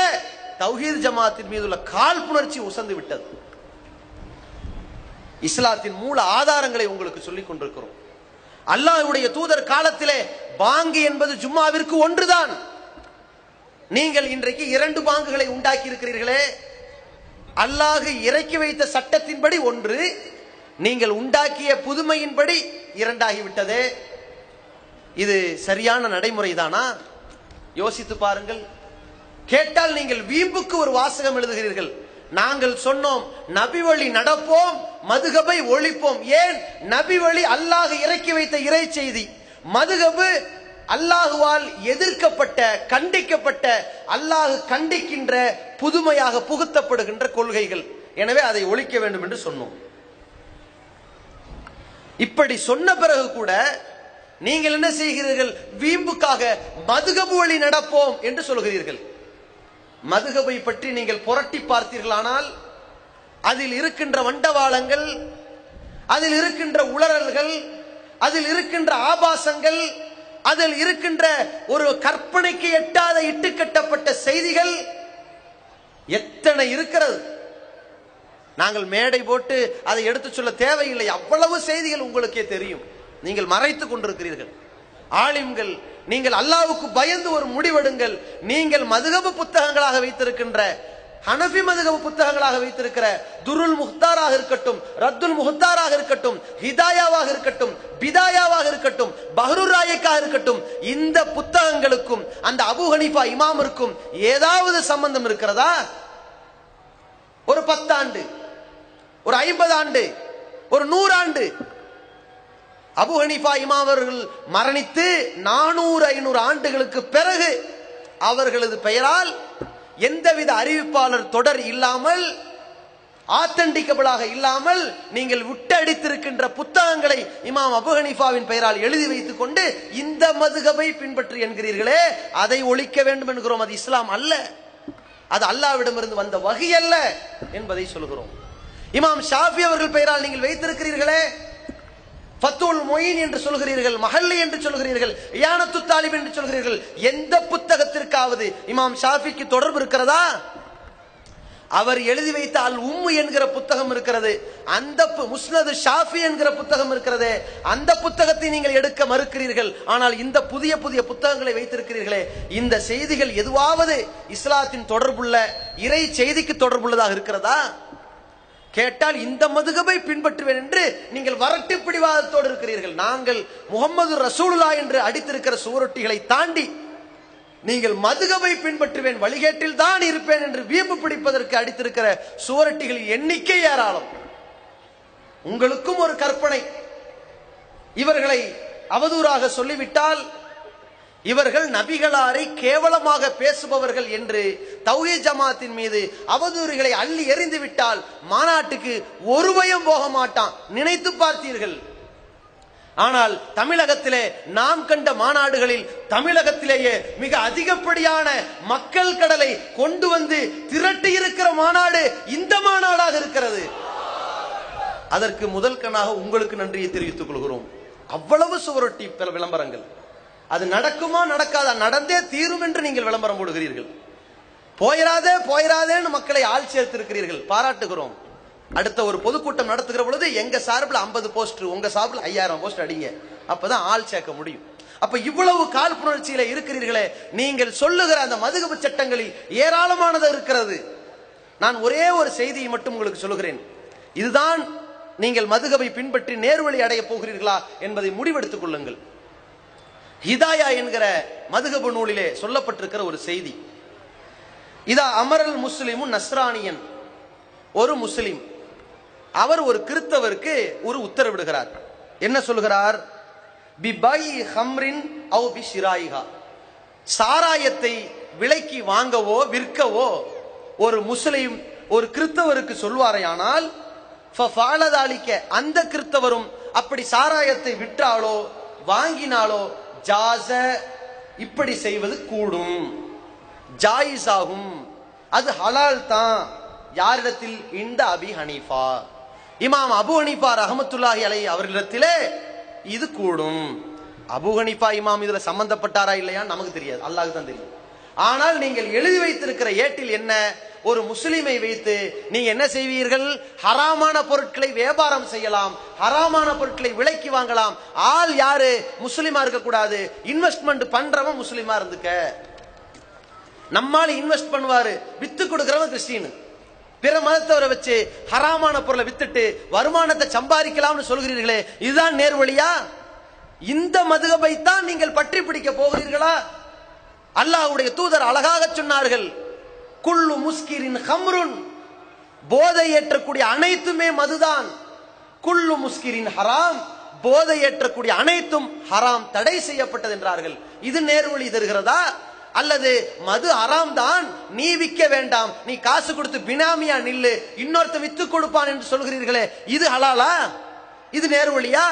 தௌஹீத் ஜமாத்தின் மீது உள்ள காழ்ப்புணர்ச்சி உசந்து விட்டது. இஸ்லாத்தின் மூல ஆதாரங்களை உங்களுக்கு சொல்லிக் கொண்டிருக்கிறோம். அல்லாஹ்வுடைய தூதர் காலத்திலே பாங்கு என்பது ஜும்மாவிற்கு ஒன்றுதான். நீங்கள் இன்றைக்கு 2 பாங்குகளை உண்டாக்கி இருக்கிறீர்களே. அல்லாஹ் இறக்கி வைத்த சட்டத்தின்படி 1, நீங்கள் உண்டாக்கிய புதுமையின்படி 2 ஆகிவிட்டதே. இது சரியான நடைமுறைதானா? யோசித்து பாருங்கள். கேட்டால் நீங்கள் வீம்புக்கு ஒரு வாசகம் எழுதுகிறீர்கள். நாங்கள் சொன்னோம், நபி வழி நடப்போம், மதுஹபை ஒழிப்போம். ஏன்? நபி வழி அல்லாஹ் இறக்கி வைத்த இறை செய்தி, மதுஹபு அல்லாஹுவால் எதிர்க்கப்பட்ட, கண்டிக்கப்பட்ட, அல்லாஹ் கண்டிக்கின்ற, புதுமையாக புகுத்தப்படுகின்ற கொள்கைகள். எனவே அதை ஒழிக்க வேண்டும் என்று சொன்னோம். இப்படி சொன்ன பிறகு கூட நீங்கள் என்ன செய்கிறீர்கள்? வீம்புக்காக மதுஹப் வழி நடப்போம் என்று சொல்கிறீர்கள். மதுஹபை பற்றி நீங்கள் புரட்டி பார்த்தீர்களானால் அதில் இருக்கின்ற வண்டவாளங்கள், அதில் இருக்கின்ற உளறல்கள், அதில் இருக்கின்ற ஆபாசங்கள், அதில் இருக்கின்ற ஒரு கற்பனைக்கு எட்டாத இட்டுக்கட்டப்பட்ட செய்திகள் எத்தனை இருக்கிறது. நாங்கள் மேடை போட்டு அதை எடுத்து சொல்ல தேவையில்லை. அவ்வளவு செய்திகள் உங்களுக்கே தெரியும். நீங்கள் மறைத்துக் கொண்டிருக்கிறீர்கள். ஆலிம்கள், நீங்கள் அல்லாஹ்வுக்கு பயந்து ஒரு முடிவெடுங்கள். நீங்கள் மதுஹப் புத்தகங்களாக வைத்திருக்கின்ற, ஹனஃபி மதுஹப் புத்தகங்களாக வைத்திருக்கிற துருல் முஹ்தாராக இருக்கட்டும், ரத்துல் முஹ்தாராக இருக்கட்டும், ஹிதாயாவாக இருக்கட்டும், பிதாயாவாக இருக்கட்டும், பஹ்ருர் ராயிக்காக இருக்கட்டும், இந்த புத்தகங்களுக்கும் அந்த அபூ ஹனீஃபா இமாமிற்கும் ஏதாவது சம்பந்தம் இருக்கிறதா? ஒரு 10 ஆண்டு, ஒரு 50 ஆண்டு, ஒரு 100 ஆண்டு. அபூ ஹனீஃபா இமாம் அவர்கள் மரணித்து 400-500 ஆண்டுகளுக்கு பிறகு அவர்களது பெயரால் எந்தவித அறிவிப்பாளர் தொடர் இல்லாமல், ஆத்தென்டிகபிளாக இல்லாமல் நீங்கள் விட்டடித்திருக்கின்ற புத்தகங்களை இமாம் அபூ ஹனீஃபாவின் பெயரால் எழுதி வைத்துக் கொண்டு இந்த மதுஹபை பின்பற்றி என்கிறீர்களே, அதை ஒழிக்க வேண்டும் என்கிறோம். அது இஸ்லாம் அல்ல, அது அல்லாஹ்விடமிருந்து வந்த வஹி அல்ல என்பதை சொல்கிறோம். இமாம் ஷாஃபி அவர்கள் பெயரால் நீங்கள் வைத்திருக்கிறீர்களே, ஃபத்துல் மொயின் என்று சொல்கிறீர்கள், மஹல்லி என்று சொல்கிறீர்கள், இயானத்து தாலிப் என்று சொல்கிறீர்கள். எந்த புத்தகத்திற்காவது இமாம் ஷாஃபிக்கு தொடர்பு இருக்கிறதா? அவர் எழுதி வைத்த அல் உம்மு என்கிற புத்தகம் இருக்கிறது, அந்த முஸ்னது ஷாஃபி என்கிற புத்தகம் இருக்கிறது, அந்த புத்தகத்தை நீங்கள் எடுக்க மறுக்கிறீர்கள். ஆனால் இந்த புதிய புதிய புத்தகங்களை வைத்திருக்கிறீர்களே, இந்த செய்திகள் எதுவாவது இஸ்லாத்தின் தொடர்புள்ள, இறை செய்திக்கு தொடர்புள்ளதாக இருக்கிறதா? கேட்டால் இந்த மதுஹபை பின்பற்றுவேன் என்று நீங்கள் வரட்டு பிடிவாதத்தோடு இருக்கிறீர்கள். நாங்கள் முஹம்மது ரசூலுல்லாஹ் என்று அடித்திருக்கிற சுவரொட்டிகளை தாண்டி நீங்கள் மதுகபை பின்பற்றுவேன், வழிகேட்டில் தான் இருப்பேன் என்று வீம்பு பிடிப்பதற்கு அடித்திருக்கிற சுவரட்டிகளின் எண்ணிக்கை ஏராளம். உங்களுக்கும் ஒரு கற்பனை, இவர்களை அவதூறாக சொல்லிவிட்டால் இவர்கள் நபிகளாரை கேவலமாக பேசுபவர்கள் என்று தௌஹீத் ஜமாத்தின் மீது அவதூறுகளை அள்ளி எறிந்து விட்டால் மாநாட்டுக்கு ஒரு பயம் போக மாட்டான். நினைத்து பார்த்தீர்கள்? ஆனால் தமிழகத்திலே நாம் கண்ட மாநாடுகளில் தமிழகத்திலேயே மிக அதிகப்படியான மக்கள் கடலை கொண்டு வந்து திரட்டி இருக்கிற மாநாடு இந்த மாநாடாக இருக்கிறது. அதற்கு முதல் கண்ணாக உங்களுக்கு நன்றியை தெரிவித்துக் கொள்கிறோம். அவ்வளவு சுவரொட்டி விளம்பரங்கள். அது நடக்குமா நடக்காதா? நடந்தே தீரும் என்று நீங்கள் விளம்பரம் போடுகிறீர்கள். போயிராதே போயிராதேன்னு மக்களை ஆள் சேர்த்திருக்கிறீர்கள், பாராட்டுகிறோம். அடுத்த ஒரு பொதுக்கூட்டம் நடத்துகிற பொழுது எங்க சார்பில் 50 போஸ்டர், உங்க சார்பில் 5000 போஸ்டர் அடிங்க, அப்பதான் ஆள் சேர்க்க முடியும். அப்ப இவ்வளவு காழ்ப்புணர்ச்சியில இருக்கிறீர்களே. நீங்கள் சொல்லுகிற அந்த மதுகபு சட்டங்களில் ஏராளமானது இருக்கிறது. நான் ஒரே ஒரு செய்தியை மட்டும் உங்களுக்கு சொல்லுகிறேன். இதுதான் நீங்கள் மதுகபை பின்பற்றி நேர்வழி அடைய போகிறீர்களா என்பதை முடிவெடுத்துக் கொள்ளுங்கள். ஹிதாயா என்கிற மதுகபு நூலிலே சொல்லப்பட்டிருக்கிற ஒரு செய்தி. இதா அமரல் முஸ்லிமும் நஸ்ரானியன், ஒரு முஸ்லிம் அவர் ஒரு கிறிஸ்தவருக்கு ஒரு உத்தரவிடுகிறார். என்ன சொல்கிறார்? பிபை ஹம்ரின் அவ் பிஷிராயிஹா, சாராயத்தை விலைக்கு வாங்கவோ விற்கவோ ஒரு முஸ்லிம் ஒரு கிறிஸ்தவருக்கு சொல்வாரையானால் ஃபஃபாலதாலிக, அந்த கிறிஸ்தவரும் அப்படி சாராயத்தை விற்றாலோ வாங்கினாலோ ஜாஸ, இப்படி செய்வது கூடும், ஜாயிஸ் ஆகும், அது ஹலால் தான். யாரிடத்தில்? இந்த அபி ஹனீஃபா, இமாம் அபு ஹனீஃபா ரஹ்மத்துல்லாஹி அலைஹி அவர்களிடத்திலே இது கூடும். அபு ஹனீஃபா இமாம் இதுல சம்பந்தப்பட்டாரா இல்லையான்னு நமக்கு தெரியாது, அல்லாஹ்க்கு தான் தெரியும். ஆனால் நீங்கள் எழுதி வைத்திருக்கிற ஏட்டில் என்ன? ஒரு முஸ்லிமை வைத்து நீங்க என்ன செய்வீர்கள்? ஹராமான பொருட்களை வியாபாரம் செய்யலாம், ஹராமான பொருட்களை விலைக்கு வாங்கலாம். ஆள் யாரு? முஸ்லிமா இருக்க கூடாது, இன்வெஸ்ட்மெண்ட் பண்றவன் முஸ்லிமா இருந்துக்க. நம்மால இன்வெஸ்ட் பண்ணுவாரு, வித்து கொடுக்கிறவன் கிறிஸ்டின். பிற மதத்தவரை வச்சு ஹராமான பொருளை வித்துட்டு வருமானத்தை சம்பாதிக்கலாம்னு சொல்கிறீர்களே, இதுதான் நேர்வழியா? இந்த மதுகபை தான் நீங்கள் பற்றி பிடிக்க போகிறீர்களா? அல்லாஹ்வுடைய தூதர் அழகாக சொன்னார்கள், குல்லு முஸ்கிரின் ஹம்ருன், போதை ஏற்றக்கூடிய அனைத்துமே மதுதான். குல்லு முஸ்கிரின் ஹராம், போதை ஏற்றக்கூடிய அனைத்தும் ஹராம், தடை செய்யப்பட்டது என்றார்கள். இது நேர்வழி தருகிறதா? அல்லது மது ஹராம் தான், நீ விற்க வேண்டாம், நீ காசு கொடுத்து பினாமியா நில்லு, இன்னொருத்த வித்து கொடுப்பான் என்று சொல்கிறீர்களே, இது ஹலாலா? இது நேர்வழியா?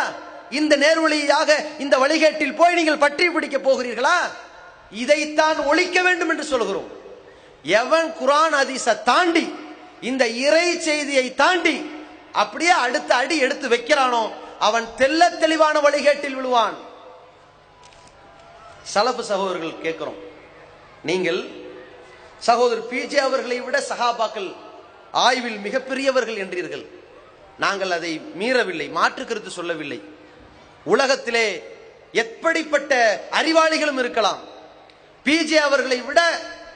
இந்த நேர்வழியாக இந்த வழிகேட்டில் போய் நீங்கள் பற்றி பிடிக்க போகிறீர்களா? இதைத்தான் ஒழிக்க வேண்டும் என்று சொல்கிறோம். எவன் குர்ஆன் ஹதீஸை தாண்டி இந்த இறை செய்தியை தாண்டி அப்படியே அடுத்த அடி எடுத்து வைக்கிறானோ அவன் தெள்ள தெளிவான வழிகேட்டில் விழுவான். சலஃபு சகோதரர்கள் கேட்கிறோம், நீங்கள் சகோதரர் பிஜே அவர்களை விட சஹாபாக்கள் ஆய்வில் மிகப்பெரியவர்கள் என்றீர்கள். நாங்கள் அதை மீறவில்லை, மாற்று கருத்து சொல்லவில்லை. உலகத்திலே எப்படிப்பட்ட அறிவாளிகளும் இருக்கலாம். பிஜே அவர்களை விட,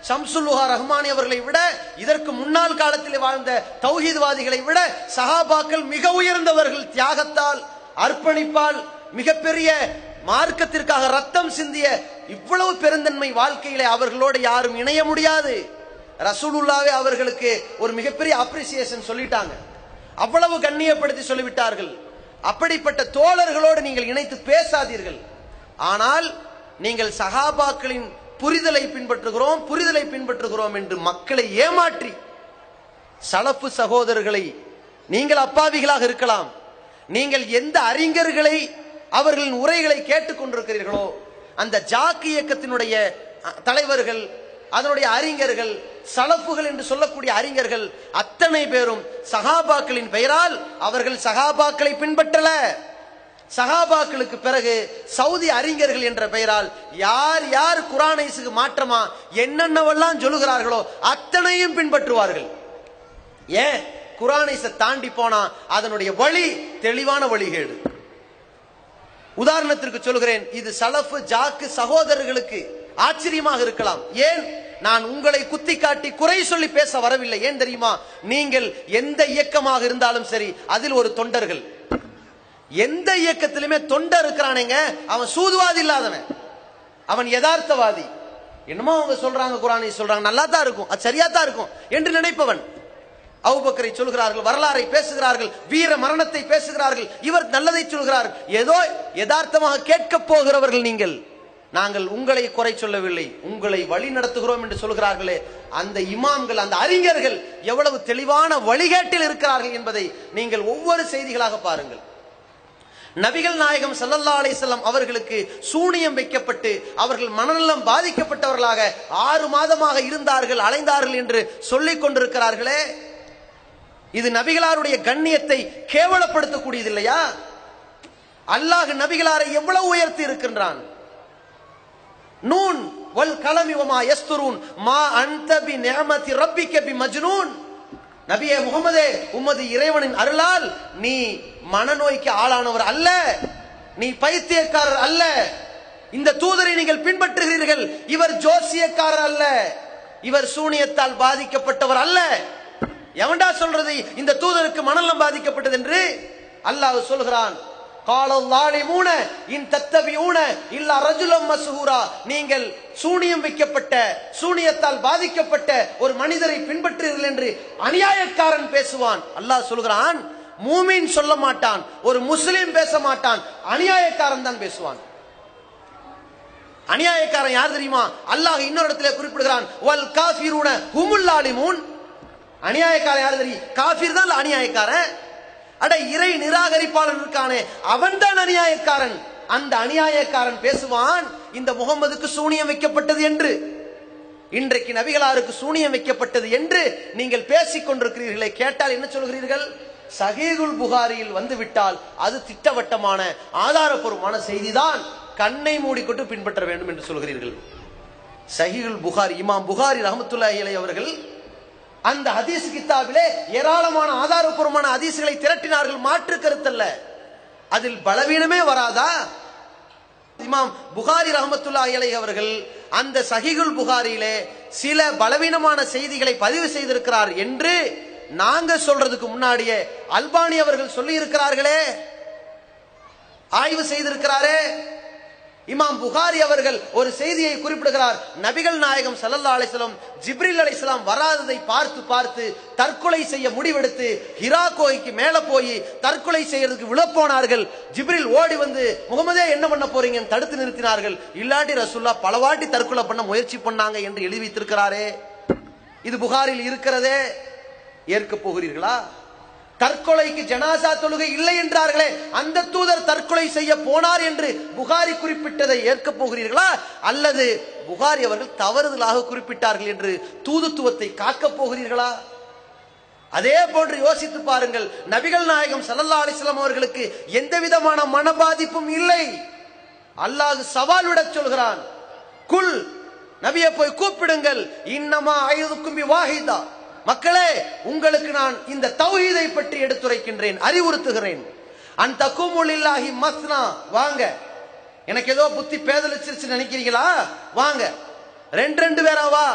ஷம்சுல்லுஹா ரஹ்மானி அவர்களை விட, இதற்கு முன்னாள் காலத்தில் வாழ்ந்த தௌஹீத்வாதிகளை விட சஹாபாக்கள் மிக உயர்ந்தவர்கள். தியாகத்தால், அர்ப்பணிப்பால், மிகப்பெரிய மார்க்கத்திற்காக ரத்தம் சிந்திய இவ்வளவு பெருந்தன்மை வாழ்க்கையிலே அவர்களோடு யாரும் இணைய முடியாது. ரசூலுல்லாஹ்வே அவர்களுக்கு ஒரு மிகப்பெரிய அப்ரிசியேஷன் சொல்லிட்டாங்க, அவ்வளவு கண்ணியப்படுத்தி சொல்லிவிட்டார்கள். அப்படிப்பட்ட தோழர்களோடு நீங்கள் இணைத்து பேசாதீர்கள். ஆனால் நீங்கள் சஹாபாக்களின் புரிதலை பின்பற்றுகிறோம் என்று மக்களை ஏமாற்றி சலஃபு சகோதரர்களை, நீங்கள் அப்பாவிகளாக இருக்கலாம், நீங்கள் எந்த அறிஞர்களை அவர்களின் உரைகளை கேட்டுக் கொண்டிருக்கிறீர்களோ அந்த ஜாக் இயக்கத்தினுடைய தலைவர்கள், அதனுடைய அறிஞர்கள், சலஃபுகள் என்று சொல்லக்கூடிய அறிஞர்கள் அத்தனை பேரும் சஹாபாக்களின் பெயரால் அவர்கள் சஹாபாக்களை பின்பற்றல. சஹாபாக்களுக்கு பிறகு சவுதி அறிஞர்கள் என்ற பெயரால் யார் யார் குர்ஆன் ஹதீஸுக்கு மாற்றமா என்னென்னவெல்லாம் சொல்லுகிறார்களோ அத்தனையும் பின்பற்றுவார்கள். ஏன்? குர்ஆன் ஹதீஸை தாண்டி போனா அதனுடைய வழி தெளிவான வழிகேடு. உதாரணத்திற்கு சொல்கிறேன், இது சலஃபு ஜாக்கு சகோதரர்களுக்கு ஆச்சரியமாக இருக்கலாம். ஏன்? நான் உங்களை குத்தி காட்டி குறை சொல்லி பேச வரவில்லை. ஏன் தெரியுமா? நீங்கள் எந்த இயக்கமாக இருந்தாலும் சரி அதில் ஒரு தொண்டர்கள், எந்த இயக்கத்திலுமே தொண்டர் இருக்கிறானேங்க, அவன் சூதுவாதி இல்லாதவன், அவன் யதார்த்தவாதி. என்னமோ அவங்க சொல்றாங்க, குர்ஆனை சொல்றாங்க, நல்லா தான் இருக்கும், அது சரியா தான் இருக்கும் என்று நினைப்பவன். அபூபக்கரை சொல்கிறார்கள், வரலாறை பேசுகிறார்கள், வீர மரணத்தை பேசுகிறார்கள், இவர் நல்லதை சொல்கிறார். ஏதோ யதார்த்தமாக கேட்க போகிறவர்கள் நீங்கள். நாங்கள் உங்களை குறை சொல்லவில்லை, உங்களை வழி நடத்துகிறோம் என்று சொல்கிறார்களே, அந்த இமாம்கள், அந்த அறிஞர்கள் எவ்வளவு தெளிவான வழிகாட்டில் இருக்கிறார்கள் என்பதை நீங்கள் ஒவ்வொரு செய்திகளாக பாருங்கள். நபிகள் நாயகம் ஸல்லல்லாஹு அலைஹி வஸல்லம் அவர்களுக்கு சூனியம் வைக்கப்பட்டு அவர்கள் மனநலம் பாதிக்கப்பட்டவர்களாக 6 மாதமாக இருந்தார்கள், அலைந்தார்கள் என்று சொல்லிக் கொண்டிருக்கிறார்களே, இது நபிகளாருடைய கண்ணியத்தை கேவலப்படுத்தக்கூடியது இல்லையா? அல்லாஹ் நபிகளாரை எவ்வளவு உயர்த்தி இருக்கின்றான். நூன் வல் கலமி வமா யஸ்துரூன் மா அன்த பி நிஅமதி ரப்பிக பி மஜ்னூன். நபியே முகமதே, உமது இறைவனின் அருளால் நீ மனநோய்க்கு ஆளானவர் அல்ல, நீ பைத்தியக்காரர் அல்ல. இந்த தூதரை நீங்கள் பின்பற்றுகிறீர்கள், இவர் ஜோசியக்காரர் அல்ல, இவர் சூனியத்தால் பாதிக்கப்பட்டவர் அல்ல. எவன்டா சொல்றது இந்த தூதருக்கு மனநலம் பாதிக்கப்பட்டது என்று? அல்லாஹ் சொல்கிறான், நீங்கள் சூனியம் வைக்கப்பட்ட, சூனியத்தால் பாதிக்கப்பட்ட ஒரு மனிதரை பின்பற்றுகிறீர்கள் என்று அநியாயக்காரன் பேசுவான். அல்லாஹ் சொல்கிறான், மூமின் சொல்ல மாட்டான், ஒரு முஸ்லிம் பேச மாட்டான், அநியாயக்காரன் தான் பேசுவான். அநியாயக்காரன் யார் தெரியுமா? அல்லாஹ் இன்னொரு இடத்துல குறிப்பிடுகிறான், வல் காஃபிரூன ஹுமுல் ஆலிமூன். அநியாயக்காரன் யார் தெரியும்? காஃபிர் தான் அநியாயக்காரன். அட, இறை நிராகரிப்பாளன் இருக்கானே, அவன் தான் அநியாயக்காரன். அந்த அநியாயக்காரன் பேசுவான் இந்த முகம்மதுக்கு சூனியம் வைக்கப்பட்டது என்று. இன்றைக்கு நபிகளாருக்கு சூனியம் வைக்கப்பட்டது என்று நீங்கள் பேசிக் கொண்டிருக்கிறீர்களே, கேட்டால் என்ன சொல்கிறீர்கள்? சஹீஹுல் புகாரியில் வந்துவிட்டால் அது திட்டவட்டமான ஆதாரப்பூர்வமான செய்திதான், கண்ணை மூடிக்கொண்டு பின்பற்ற வேண்டும் என்று சொல்கிறீர்கள். சஹீஹுல் புகாரி, இமாம் புகாரி ரஹ்மத்துல்லாஹி அலைஹி அவர்கள் அந்த ஹதீஸ் கிதாபிலே ஏராளமான ஆதாரப்பூர்வமான ஹதீஸ்களை திரட்டினார்கள், மாற்று கருத்தல்ல. அதில் பலவீனமே வராதா? இமாம் புகாரி ரஹ்மத்துல்லாஹி அலைஹி அவர்கள் அந்த சஹீஹுல் புகாரியிலே சில பலவீனமான செய்திகளை பதிவு செய்திருக்கிறார் என்று நாங்க சொல்றதுக்கு முன்னாடியே அல்பானி அவர்கள் சொல்லி இருக்கிறார்களே, ஆய்வு செய்திருக்கிறாரே. இமாம் புகாரி அவர்கள் ஒரு செய்தியை குறிப்பிடுகிறார். நபிகள் நாயகம் ஸல்லல்லாஹு அலைஹி வஸல்லம் ஜிப்ரீல் அலைஹிஸ்ஸலாம் வராததை பார்த்து பார்த்து தற்கொலை செய்ய முடிவெடுத்து ஹிரா கோயிலுக்கு மேல போய் தற்கொலை செய்யறதுக்கு விழப்போனார்கள். ஜிப்ரீல் ஓடி வந்து, முகமதே என்ன பண்ண போறீங்கன்னு தடுத்து நிறுத்தினார்கள். இல்லாட்டி ரசூலுல்லாஹ் பலவாட்டி தற்கொலை பண்ண முயற்சி பண்ணாங்க என்று எழுதி வைத்திருக்கிறாரே, இது புகாரில் இருக்கிறதே. ஏற்க போகிறீர்களா? தற்கொலைக்கு ஜனாசா தொழுகை இல்லை என்றார்களே, அந்த தூதர் தற்கொலை செய்ய போனார் என்று புகாரி குறிப்பிட்டதை ஏற்க போகிறீர்களா? அல்லது புகாரி அவர்கள் தவறுதலாக குறிப்பிட்டார்கள் என்று தூதுத்துவத்தை காக்க போகிறீர்களா? அதே போன்று யோசித்து பாருங்கள். நபிகள் நாயகம் ஸல்லல்லாஹு அலைஹி வஸல்லம் அவர்களுக்கு எந்த விதமான மனபாதிப்பும் இல்லை. அல்லாஹ் சவால் விட சொல்கிறான், குல், நபியை போய் கூப்பிடுங்கள், இன்னமா அய்யுதுக்கும் பிவாஹிதா, மக்களே உங்களுக்கு நான் இந்த தௌஹீதை பற்றி எடுத்துரைக்கின்றேன், அறிவுறுத்துகிறேன். அந்த குமுலில்லாஹி மஸ்னா, வாங்க, எனக்கு ஏதோ புத்தி பேதலிச்சிருச்சு நினைக்கிறீங்களா? வாங்க, ரெண்டு பேரா வா,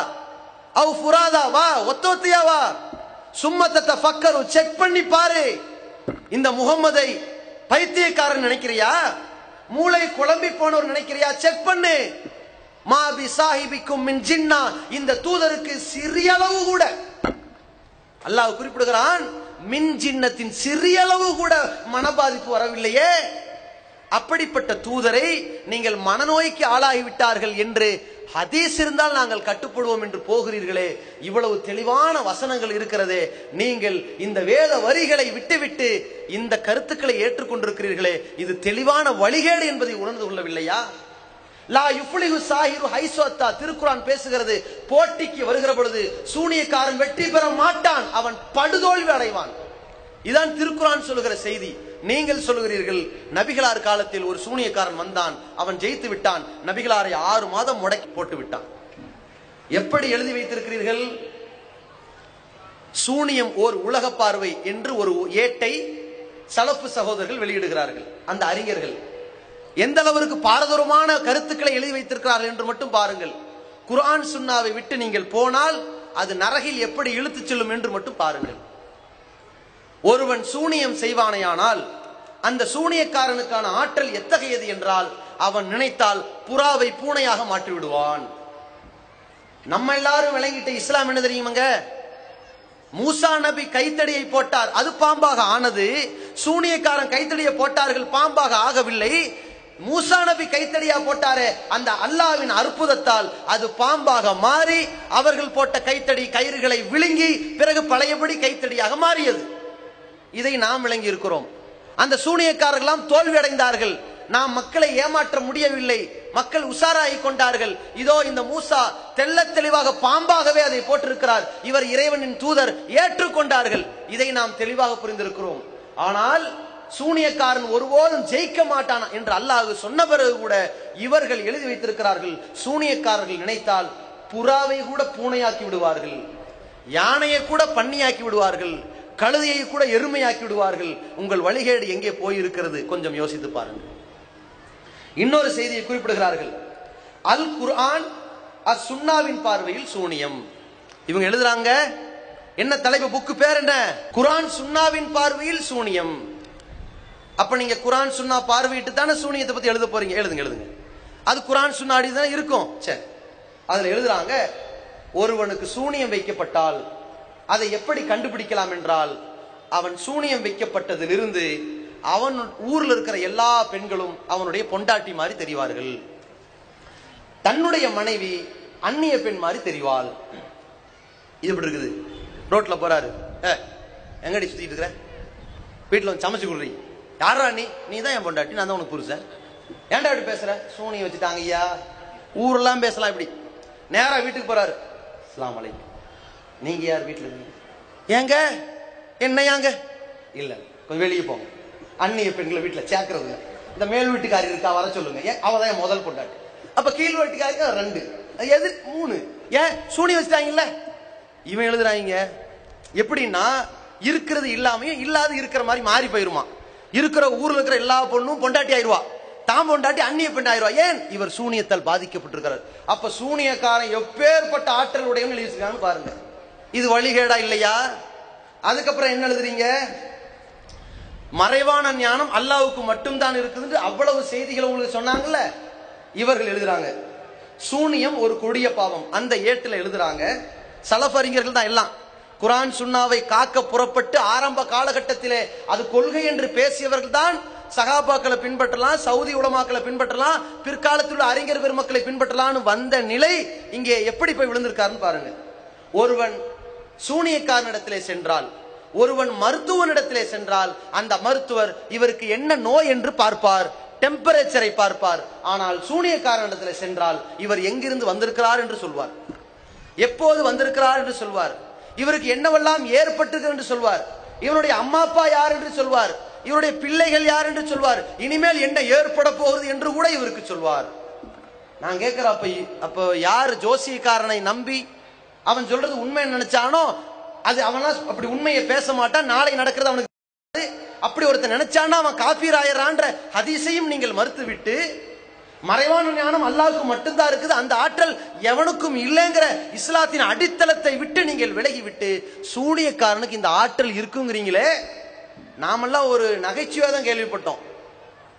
அவ் ஃபுராதா வா, ஒத்தொத்தியா வா, சும்மத்த ஃபக்கரு, செக் பண்ணி பாரு. இந்த முகம்மதை பைத்தியக்காரன் நினைக்கிறியா? மூளை குழம்பி போனவர் நினைக்கிறியா? செக் பண்ணு. மா பி சாஹிபிக்கும் மின் ஜின்னா, இந்த தூதருக்கு சிறிய அளவு கூட, அல்லாஹ் குறிப்பிடுகிறான், மின் ஜின்னத்தின் சிறிய அளவு கூட மனபாதிப்பு வரவில்லையே. அப்படிப்பட்ட தூதரை நீங்கள் மனநோய்க்கு ஆளாகிவிட்டார்கள் என்று ஹதீஸ் இருந்தால் நாங்கள் கட்டுப்படுவோம் என்று போகிறீர்களே. இவ்வளவு தெளிவான வசனங்கள் இருக்கிறதே, நீங்கள் இந்த வேத வரிகளை விட்டுவிட்டு இந்த கருத்துக்களை ஏற்றுக்கொண்டிருக்கிறீர்களே, இது தெளிவான வழிகேடு என்பதை உணர்ந்து கொள்ளவில்லையா? லா யுஃப்லிஹு சாஹிரு ஹைசு அத்தா, திருக்குர்ஆன் பேசுகிறது. போட்டிக்கு வருகிற பொழுது சூனியக்காரன் வெற்றி பெற மாட்டான், அவன் படுதோல்வி அடைவான். இதான் திருக்குர்ஆன் சொல்லுகிற செய்தி. நீங்கள் சொல்லுகிறீர்கள் நபிகளார் காலத்தில் ஒரு சூனியக்காரன் வந்தான், அவன் ஜெயித்து விட்டான், நபிகளாரை 6 மாதம் முடக்கி போட்டு விட்டான். எப்படி எழுதி வைத்திருக்கிறீர்கள்? சூனியம் ஓர் உலக பார்வை என்று ஒரு ஏட்டை சலப்பு சகோதரர்கள் வெளியிடுகிறார்கள். அந்த அறிஞர்கள் எந்த அளவிற்கு பாரதூரமான கருத்துக்களை எழுதி வைத்திருக்கிறார்கள் என்று மட்டும் பாருங்கள். குர்ஆன் சுன்னாவை விட்டு நீங்கள் போனால் அது நரகில் எப்படி இழுத்துச் செல்லும் என்று மட்டும் பாருங்கள். ஒருவன் சூனியம் செய்வானையானால் அந்த சூனியக்காரனுக்கான ஆற்றல் எத்தகையது என்றால், அவன் நினைத்தால் புறாவை பூனையாக மாற்றி விடுவான். நம்ம எல்லாரும் விளங்கிட்ட இஸ்லாம் என்ன தெரியுமாங்க? மூசா நபி கைத்தடியை போட்டார், அது பாம்பாக ஆனது. சூனியக்காரன் கைத்தடியை போட்டார்கள், பாம்பாக ஆகவில்லை. மூசா நபி கைத்தடியா போட்டாரே, அந்த அல்லாஹ்வின் அற்புதத்தால் அது பாம்பாக மாறி அவர்கள் போட்ட கைத்தடி கயிறுகளை விழுங்கி பிறகு பழையபடி கைத்தடியாக மாறியது. இதை நாம் விளங்கி இருக்கிறோம். அந்த சூனியக்காரர்களாம் தோல்வி அடைந்தார்கள். நாம் மக்களை ஏமாற்ற முடியவில்லை, மக்கள் உஷாராகி கொண்டார்கள். இதோ இந்த மூசா தெள்ள தெளிவாக பாம்பாகவே அதை போட்டிருக்கிறார், இவர் இறைவனின் தூதர், ஏற்றுக்கொண்டார்கள். இதை நாம் தெளிவாக புரிந்திருக்கிறோம். ஆனால் சூனியக்காரன் ஒருபோதும் ஜெயிக்க மாட்டான் என்று அல்லாஹ் சொன்ன பிறகு கூட இவர்கள் எழுதி வைத்திருக்கிறார்கள், சூனியக்காரர்கள் நினைத்தால் புறாவை கூட பூனையாக்கி விடுவார்கள், யானையை கூட பன்னியாக்கி விடுவார்கள், கழுதையை கூட எருமையாக்கி விடுவார்கள். உங்கள் வழிகேடு எங்கே போயிருக்கிறது? கொஞ்சம் யோசித்து பாருங்கள். இன்னொரு செய்தியை குறிப்பிடுகிறார்கள், அல் குர்ஆன் அஸ் சுன்னாவின் பார்வையில் சூனியம். இவங்க எழுதுறாங்க, என்ன தலைப்பு, புக்கு பேர் என்ன? குர்ஆன் சுன்னாவின் பார்வையில் சூனியம். அப்ப நீங்க குர்ஆன் சுன்னா பார்வையிட்டு தானே சூனியத்தை பத்தி எழுத போறீங்க. எழுதுங்க. அது குர்ஆன் சுன்னா தான் இருக்கும். சரி, அதுல எழுதுறாங்க, ஒருவனுக்கு சூனியம் வைக்கப்பட்டால் அதை எப்படி கண்டுபிடிக்கலாம் என்றால், அவன் சூனியம் வைக்கப்பட்டதிலிருந்து அவன் ஊர்ல இருக்கிற எல்லா பெண்களும் அவனுடைய பொண்டாட்டி மாதிரி தெரிவார்கள், தன்னுடைய மனைவி அந்நிய பெண் மாதிரி தெரிவாள். இது எப்படி இருக்குது? ரோட்ல போறாரு, எங்கடி சுத்திட்டு இருக்கிற, வீட்டுல வந்து சமைச்சு கொடுறீ, யாரா நீ தான் என் பொண்டாட்டி, நான் தான் உனக்கு புருஷன், ஏன்டா இப்படி பேசுற? சூனியம் வச்சுட்டாங்க ஐயா. ஊரெல்லாம் பேசலாம் இப்படி. நேரா வீட்டுக்கு போறாரு, அஸ்ஸலாமு அலைக்கும், நீங்க யார் வீட்டுல இருக்கீங்க? ஏங்க என்னையாங்க? இல்ல, கொஞ்சம் வெளியே போங்க. அந்நிய பெண்களை வீட்டுல சேர்க்கறது. இந்த மேல் வீட்டுக்காரி இருக்கா, வர சொல்லுங்க. ஏன்? அவதான் என் முதல் பொண்டாட்டி. அப்ப கீழ் வீட்டுக்காரி 2, எது 3. ஏன்? சூனியம் வச்சுட்டாங்கல்ல. இவன் எழுதுறாங்க எப்படின்னா, இருக்கிறது இல்லாமையும் இல்லாத இருக்கிற மாதிரி மாறி போயிருமா. இருக்கிற ஊர்ல இருக்கிற எல்லா பொண்ணும் பொண்டாட்டி ஆயிருவா, தாம் பொண்டாட்டி அந்நிய பெண் ஆயிருவா. ஏன்? இவர் சூனியத்தால் பாதிக்கப்பட்டிருக்கிறார். அப்ப சூனியக்காரன் எப்பேற்பட்ட ஆற்றல் உடையவன் எழுதிருக்கான்னு பாருங்க. இது வழிகேடா இல்லையா? அதுக்கப்புறம் என்ன எழுதுறீங்க? மறைவான ஞானம் அல்லாஹ்வுக்கு மட்டும்தான் இருக்குது, அவ்வளவு செய்திகள் உங்களுக்கு சொன்னாங்கல்ல. இவர்கள் எழுதுறாங்க, சூனியம் ஒரு கொடிய பாவம். அந்த ஏட்டுல எழுதுறாங்க, சலஃப் அறிஞர்கள் தான் எல்லாம். குர்ஆன் சுன்னாவை காக்க புறப்பட்டு ஆரம்ப காலகட்டத்திலே அது கொள்கை என்று பேசியவர்கள் தான் சஹாபாக்களை பின்பற்றலாம், சவுதி உலமாக்களை பின்பற்றலாம், பிற்காலத்தில் உள்ள அறிஞர் பெருமக்களை பின்பற்றலாம்னு வந்த நிலை இங்கே எப்படி போய் விழுந்திருக்காருன்னு பாருங்க. ஒருவன் சூனியக்காரனிடத்திலே சென்றால், ஒருவன் மருத்துவனிடத்திலே சென்றால், அந்த மருத்துவர் இவருக்கு என்ன நோய் என்று பார்ப்பார், டெம்பரேச்சரை பார்ப்பார். ஆனால் சூனியக்காரனிடத்திலே சென்றால் இவர் எங்கிருந்து வந்திருக்கிறார் என்று சொல்வார், எப்போது வந்திருக்கிறார் என்று சொல்வார், இவருக்கு என்னவெல்லாம் ஏற்பட்டது என்று சொல்வார், இவனுடைய அம்மா அப்பா யார் என்று சொல்வார், இவருடைய பிள்ளைகள் யார் என்று சொல்வார், இனிமேல் என்ன ஏற்பட போகுது என்று கூட இவருக்கு சொல்வார். நான் கேட்கிற, அப்ப யார் ஜோசியக்காரனை நம்பி அவன் சொல்றது உண்மை நினைச்சானோ, அது அவனா அப்படி உண்மையை பேச மாட்டான், நாளை நடக்கிறது அவனுக்கு. அப்படி ஒருத்தன் நினைச்சானா அவன் காபீர் ஆயிரான்ற ஹதீஸையும் நீங்கள் மறுத்துவிட்டு, மறைவான ஞானம் அல்லாஹ்வுக்கு மட்டும்தான் இருக்குது, அந்த ஆற்றல் எவனுக்கும் இல்லைங்கிற இஸ்லாத்தின் அடித்தளத்தை விட்டு நீங்கள் விலகிவிட்டு சூனியக்காரனுக்கு இந்த ஆற்றல் இருக்குங்கிறீங்களே. நாமெல்லாம் ஒரு நகைச்சுவையா தான் கேள்விப்பட்டோம்.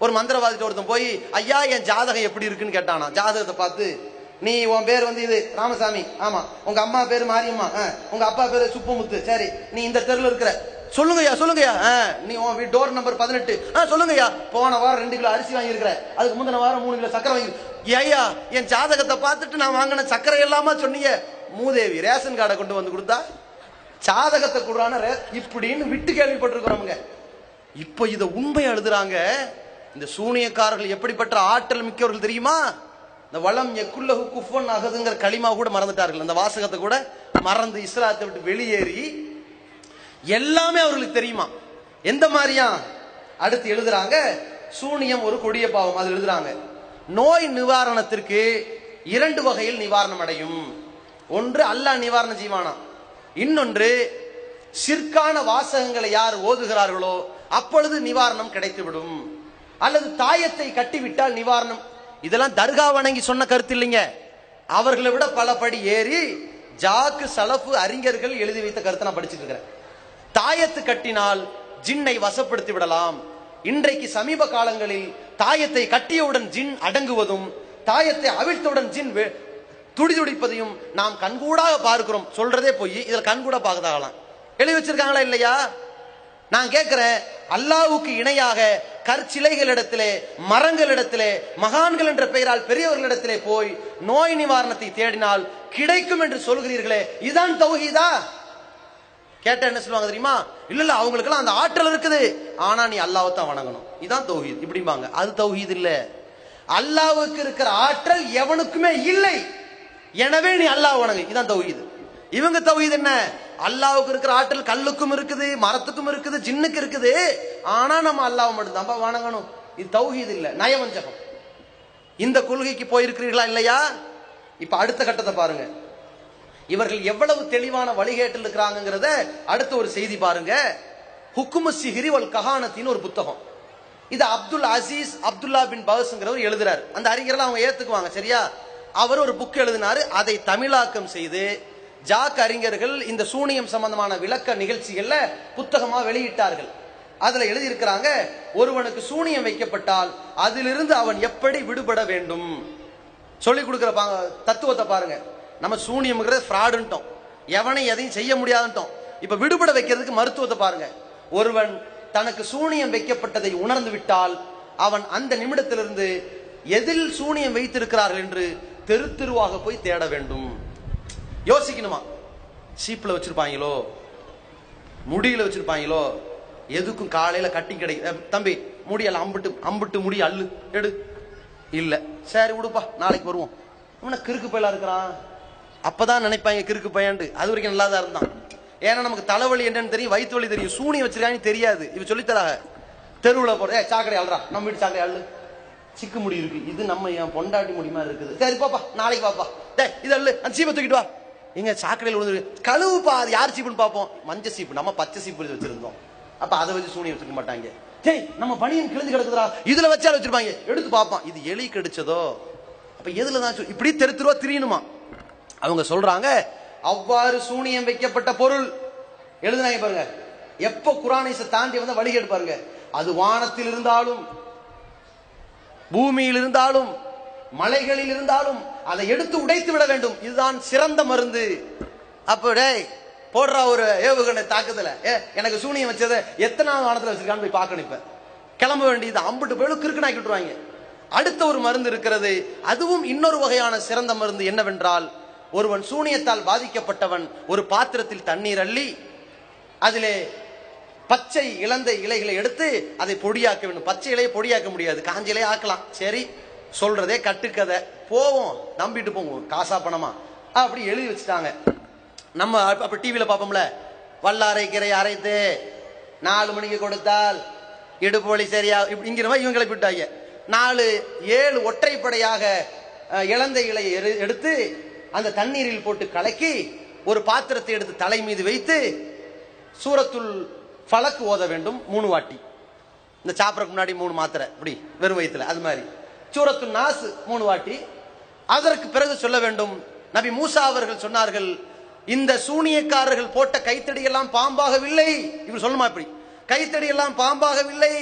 ஒரு மந்திரவாதிட்ட ஒருத்தன் போய், ஐயா என் ஜாதகம் எப்படி இருக்குன்னு கேட்டானா. ஜாதகத்தை பார்த்து, நீ உன் பேர் வந்து இது ராமசாமி, ஆமா, உங்க அம்மா பேரு மாரியம்மா, உங்க அப்பா பேரு சுப்பமுத்து, சரி, நீ இந்த தெருல இருக்கிற, சொல்லுங்கய்யா சொல்லுங்கய்யா, நீ உன் வீட்டு டோர் நம்பர் 18, சொல்லுங்கய்யா, போன வாரம் 2 கிலோ அரிசி வாங்கியிருக்கிற, அதுக்கு முந்தின வாரம் 3 கிலோ சக்கரை வாங்கி. ஐயா என் ஜாதகத்தை பார்த்துட்டு நான் வாங்கின சக்கரை எல்லாமா சொன்னீங்க. மூதேவி ரேஷன் கார்டை கொண்டு வந்து கொடுத்தா ஜாதகத்தை கொடுறான இப்படின்னு விட்டு கேள்விப்பட்டிருக்கிறோமுங்க. இப்ப இத உண்மை எழுதுறாங்க. இந்த சூனியக்காரர்கள் எப்படிப்பட்ட ஆற்றல் மிக்கவர்கள் தெரியுமா? இந்த வளம் எக்குல்லஹு குஃபன் அகதுங்கிற களிமா கூட மறந்துட்டார்கள். அந்த வாசகத்தை கூட மறந்து இஸ்லாத்தை விட்டு வெளியேறி எல்லாமே அவர்களுக்கு தெரியுமா. எந்த மாதிரியா? அடுத்து எழுதுறாங்க, சூனியம் ஒரு கொடிய பாவம். அது எழுதுறாங்க, நோய் நிவாரணத்திற்கு 2 வகையில் நிவாரணம் அடையும். ஒன்று அல்லாஹ் நிவாரணம் செய்வானா, இன்னொன்று ஷிர்கான வாசகங்களை யார் ஓதுகிறார்களோ அப்பொழுது நிவாரணம் கிடைத்துவிடும், அல்லது தாயத்தை கட்டிவிட்டால் நிவாரணம். இதெல்லாம் தர்கா வணங்கி சொன்ன கருத்து இல்லைங்க, அவர்களை விட பல படி ஏறி ஜாக்கு சலஃபு அறிஞர்கள் எழுதி வைத்த கருத்தை நான் படிச்சுட்டு இருக்கிறேன். தாயத்து கட்டினால் ஜின்னை வசப்படுத்தி விடலாம். இன்றைக்கு சமீப காலங்களில் தாயத்தை கட்டியவுடன் ஜின் அடங்குவதும், தாயத்தை அவிழ்த்தவுடன் ஜின் துடிதுடிப்பதையும் நாம் கண்கூடாக பார்க்கிறோம். சொல்றதே போய் இதுல கண்கூட பார்க்கதாகலாம். எழுதி வச்சிருக்காங்களா இல்லையா? நான் கேட்கிறேன், அல்லாஹ்வுக்கு இணையாக கற்சிலைகளிடத்திலே, மரங்களிடத்திலே, மகான்கள் என்ற பெயரால் பெரியவர்களிடத்திலே போய் நோய் நிவாரணத்தை தேடினால் கிடைக்கும் என்று சொல்கிறீர்களே, இதுதான் தௌஹீதா? கேட்ட என்ன சொல்லுவாங்க தெரியுமா? இல்ல இல்ல, அவங்களுக்கெல்லாம் அந்த ஆற்றல் இருக்குது, ஆனா நீ அல்லாஹ்வை தான் வணங்கணும், இதான் தௌஹீத் இப்படிம்பாங்க. அது தௌஹீத் இல்ல. அல்லாஹ்வுக்கு இருக்கிற ஆற்றல் எவனுக்குமே இல்லை, எனவே நீ அல்லாஹ் வணங்கு, இதான் தௌஹீத். இவங்க தௌஹீத் என்ன? அல்லாஹ்வுக்கு இருக்கிற ஆற்றல் கல்லுக்கும் இருக்குது, மரத்துக்கும் இருக்குது, ஜின்னுக்கு இருக்குது, ஆனா நம்ம அல்லாஹ்வை மட்டும் தான் வணங்கணும். இது தௌஹீத் இல்ல, நயவஞ்சகம். இந்த கொள்கைக்கு போயிருக்கிறீர்களா இல்லையா? இப்ப அடுத்த கட்டத்தை பாருங்க. இவர்கள் எவ்வளவு தெளிவான வழிகேட்டில் இருக்கிறாங்கிறத அடுத்த ஒரு செய்தி பாருங்க. ஹுக்குமு சிஹ்ரி வல் கஹானத்தின் ஒரு புத்தகம். இது அப்துல் அசீஸ் அப்துல்லா பின் பஹஸ்ங்கிறவர் எழுதுறாரு. அந்த அறிஞர்கள் அவங்க ஏத்துக்குவாங்க, சரியா? அவர் ஒரு புக் எழுதினாரு. அதை தமிழாக்கம் செய்து ஜாக் அறிஞர்கள் இந்த சூனியம் சம்பந்தமான விளக்க நிகழ்ச்சிகள்ல புத்தகமா வெளியிட்டார்கள். அதுல எழுதியிருக்கிறாங்க, ஒருவனுக்கு சூனியம் வைக்கப்பட்டால் அதிலிருந்து அவன் எப்படி விடுபட வேண்டும் சொல்லிக் கொடுக்கிற தத்துவத்தை பாருங்க. நம்ம சூனியம்ங்கிறது ஃப்ராடுன்ட்டோம், எவனை எதையும் செய்ய முடியாதுன்ட்டோம். இப்ப விடுபட வைக்கிறதுக்கு மருத்துவத்தை பாருங்க. ஒருவன் தனக்கு சூனியம் வைக்கப்பட்டதை உணர்ந்து விட்டால் அவன் அந்த நிமிடத்திலிருந்து எதில் சூனியம் வைத்திருக்கிறார்கள் என்று தெரு தெருவாக போய் தேட வேண்டும். யோசிக்கணுமா? சீப்புல வச்சிருப்பாங்களோ, முடியில வச்சிருப்பாங்களோ, எதுக்கும் காலையில கட்டி கிடை தம்பி முடியல அம்பிட்டு அம்பிட்டு முடி அள்ளு எடு, இல்ல சரி விடுப்பா நாளைக்கு வருவோம். இவன கிறுக்கு பையலா இருக்கிறான், அப்பதான் நினைப்பாங்க கிறுக்கு பையன்ட்டு. அது வரைக்கும் நல்லா தான் இருந்தான். ஏன்னா நமக்கு தலைவலி என்னன்னு தெரியும், வயிற்று வலி தெரியும், சூனி வச்சிருக்கான்னு தெரியாது. இவ சொல்லித்தராக தெருவில் போற சாக்கடை அல்றா, நம்ம வீட்டு சாக்கடை அள்ளு, சிக்கு முடி இருக்கு, இது நம்ம என் பொண்டாட்டி முடியுமா இருக்குது, சரி பாப்பா நாளைக்கு பாப்பா, இது அல்லு, அந்த சீப்பை தூக்கிட்டு வா, எங்க சாக்கடையில் விழுந்து கழுவுப்பா, அது யார் சீப்புன்னு பார்ப்போம், மஞ்சள் சீப்பு, நம்ம பச்சை சீப்பு வச்சிருந்தோம், அப்ப அதை வச்சு சூனி வச்சுக்க மாட்டாங்க. டேய் நம்ம பனியன் கிழிஞ்சு கிடக்குதுடா, இதுல வச்சாலும் வச்சிருப்பாங்க, எடுத்து பார்ப்பான், இது எலி கடிச்சதோ, அப்ப எதுலதான் இப்படி தெரு தெருவா திரியணுமா? அவங்க சொல்றாங்க, அவ்வாறு சூனியம் வைக்கப்பட்ட பொருள் எழுதுனாங்க பாருங்க. எப்ப குர்ஆனை தாண்டி வந்த வழிகேடு பாருங்க. அது வானத்தில் இருந்தாலும், பூமியில் இருந்தாலும், மலைகளில் இருந்தாலும் அதை எடுத்து உடைத்து விட வேண்டும், இதுதான் சிறந்த மருந்து. அப்ப டேய் போடுறா ஒரு ஏவுகணை தாக்குதல, எனக்கு சூனியம் வச்சதை எத்தனாவது வானத்துல வச்சிருக்கான்னு போய் பார்க்கணும். இப்ப கிளம்ப வேண்டியது, அம்பிட்டு போய் கிறுக்குனாக்கி விட்டுருவாங்க. அடுத்த ஒரு மருந்து இருக்கிறது, அதுவும் இன்னொரு வகையான சிறந்த மருந்து. என்னவென்றால், ஒருவன் சூனியத்தால் பாதிக்கப்பட்டவன் ஒரு பாத்திரத்தில் தண்ணீர் அள்ளி அதிலே பச்சை இளந்த இலைகளை எடுத்து அதை பொடியாக்க வேண்டும். பச்சை இலையை பொடியாக்க முடியாது, காஞ்ச இலையை ஆக்கலாம். சரி சொல்றதே கட்டுக்கதை, போவோம் நம்பிட்டு போவோம், காசா பணமா அப்படி எழுதி வச்சுட்டாங்க. நம்ம அப்ப டிவியில பாப்போம்ல, வல்லாரை கீரை அரைத்து 4 மணிக்கு கொடுத்தால் இடுப்பு வலி சரியா, இங்கிற மாதிரி இவங்களை விட்டாங்க. 4-7 ஒற்றைப்படையாக இளந்த இலையை எடுத்து அந்த தண்ணீரில் போட்டு கலக்கி ஒரு பாத்திரத்தை எடுத்து தலை மீது வைத்து சூரத்துல் ஃபலக் ஓத வேண்டும் 3 வாட்டி. இந்த சாப்பிடறதுக்கு முன்னாடி 3 மாத்திரை இப்படி வெறும் வயிற்றுல, அது மாதிரி சூரத்துல் நாஸ் 3 வாட்டி. அதற்கு பிறகு சொல்ல வேண்டும், நபி மூசா அவர்கள் சொன்னார்கள், இந்த சூனியக்காரர்கள் போட்ட கைத்தடி எல்லாம் பாம்பாகவில்லை. இவர் சொல்லுமா இப்படி, கைத்தடி எல்லாம் பாம்பாகவில்லை,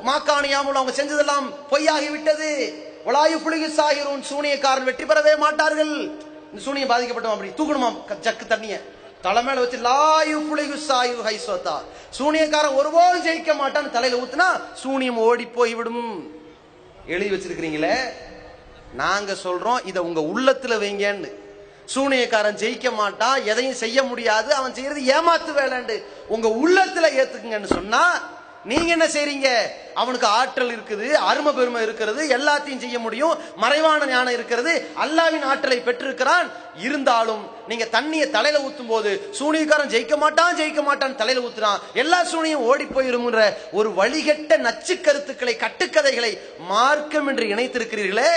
மாக்கானியாமல் அவங்க செஞ்சதெல்லாம் பொய்யாகிவிட்டது, சூனியக்காரன் வெற்றி பெறவே மாட்டார்கள். இந்த சூனியம் பாதிக்கப்பட்டோம் அப்படி தூக்கணுமா ஜக்கு தண்ணிய தலைமையில வச்சு, சூனியக்காரன் ஒருபோதும் ஜெயிக்க மாட்டான் தலையில ஊத்துனா சூனியம் ஓடி போய்விடும். எழுதி வச்சிருக்கிறீங்களே, நாங்க சொல்றோம் இத உங்க உள்ளத்துல வைங்கன்னு. சூனியக்காரன் ஜெயிக்க மாட்டான், எதையும் செய்ய முடியாது, அவன் செய்யறது ஏமாத்து வேலைண்டு உங்க உள்ளத்துல ஏத்துக்குங்கன்னு சொன்னா, நீங்க என்ன செய்றீங்க? அவனுக்கு ஆற்றல் இருக்குது, அருமை பெருமை இருக்கிறது, எல்லாத்தையும் செய்ய முடியும், மறைவான ஞானம் இருக்கிறது, அல்லாஹ்வின் ஆற்றலை பெற்றிருக்கிறான். இருந்தாலும் நீங்க தண்ணியை தலையில ஊத்தும் போது சூனியக்காரன் ஜெயிக்க மாட்டான் தலையில ஊத்துறான், எல்லா சூனியும் ஓடி போயிரும்ன்ற ஒரு வழிகட்ட நச்சு கருத்துக்களை, கட்டுக்கதைகளை மார்க்கம் என்று இணைத்திருக்கிறீர்களே,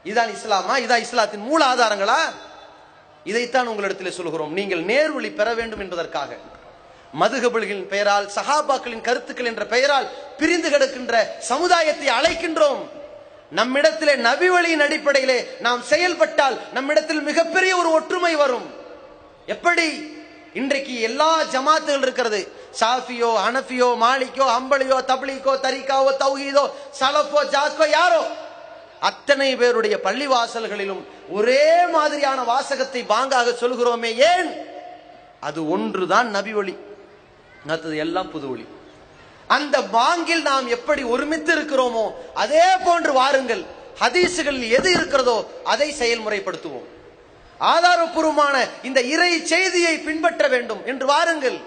இதான் இஸ்லாமா? இதான் இஸ்லாத்தின் மூல ஆதாரங்களா? இதைத்தான் உங்களிடத்தில் சொல்கிறோம். நீங்கள் நேர்வழி பெற வேண்டும் என்பதற்காக மதுஹபுகளின் பெயரால், சஹாபாக்களின் கருத்துக்கள் என்ற பெயரால் பிரிந்து கிடக்கின்ற சமுதாயத்தை அழைக்கின்றோம். நம்மிடத்திலே நபி வழியின் அடிப்படையிலே நாம் செயல்பட்டால் நம்மிடத்தில் மிகப்பெரிய ஒரு ஒற்றுமை வரும். எப்படி இன்றைக்கு எல்லா ஜமாத்துகள் இருக்கிறது, சாஃபியோ, ஹனஃபியோ, மாலிக்கோ, ஹம்பலியோ, தப்லீகோ, தரிகாவோ, தௌஹீதோ, சலஃபோ, ஜாஸ்கோ, யாரோ அத்தனை பேருடைய பள்ளிவாசல்களிலும் ஒரே மாதிரியான வாசகத்தை பாங்காக சொல்கிறோமே, ஏன்? அது ஒன்றுதான் நபி ஒளி, மற்றது எல்லாம் புது ஒளி. அந்த பாங்கில் நாம் எப்படி ஒருமித்து இருக்கிறோமோ அதே போன்று வாருங்கள், ஹதீசுகளில் எது இருக்கிறதோ அதை செயல்முறைப்படுத்துவோம். ஆதாரபூர்வமான இந்த இறை செய்தியை பின்பற்ற வேண்டும் என்று வாருங்கள்.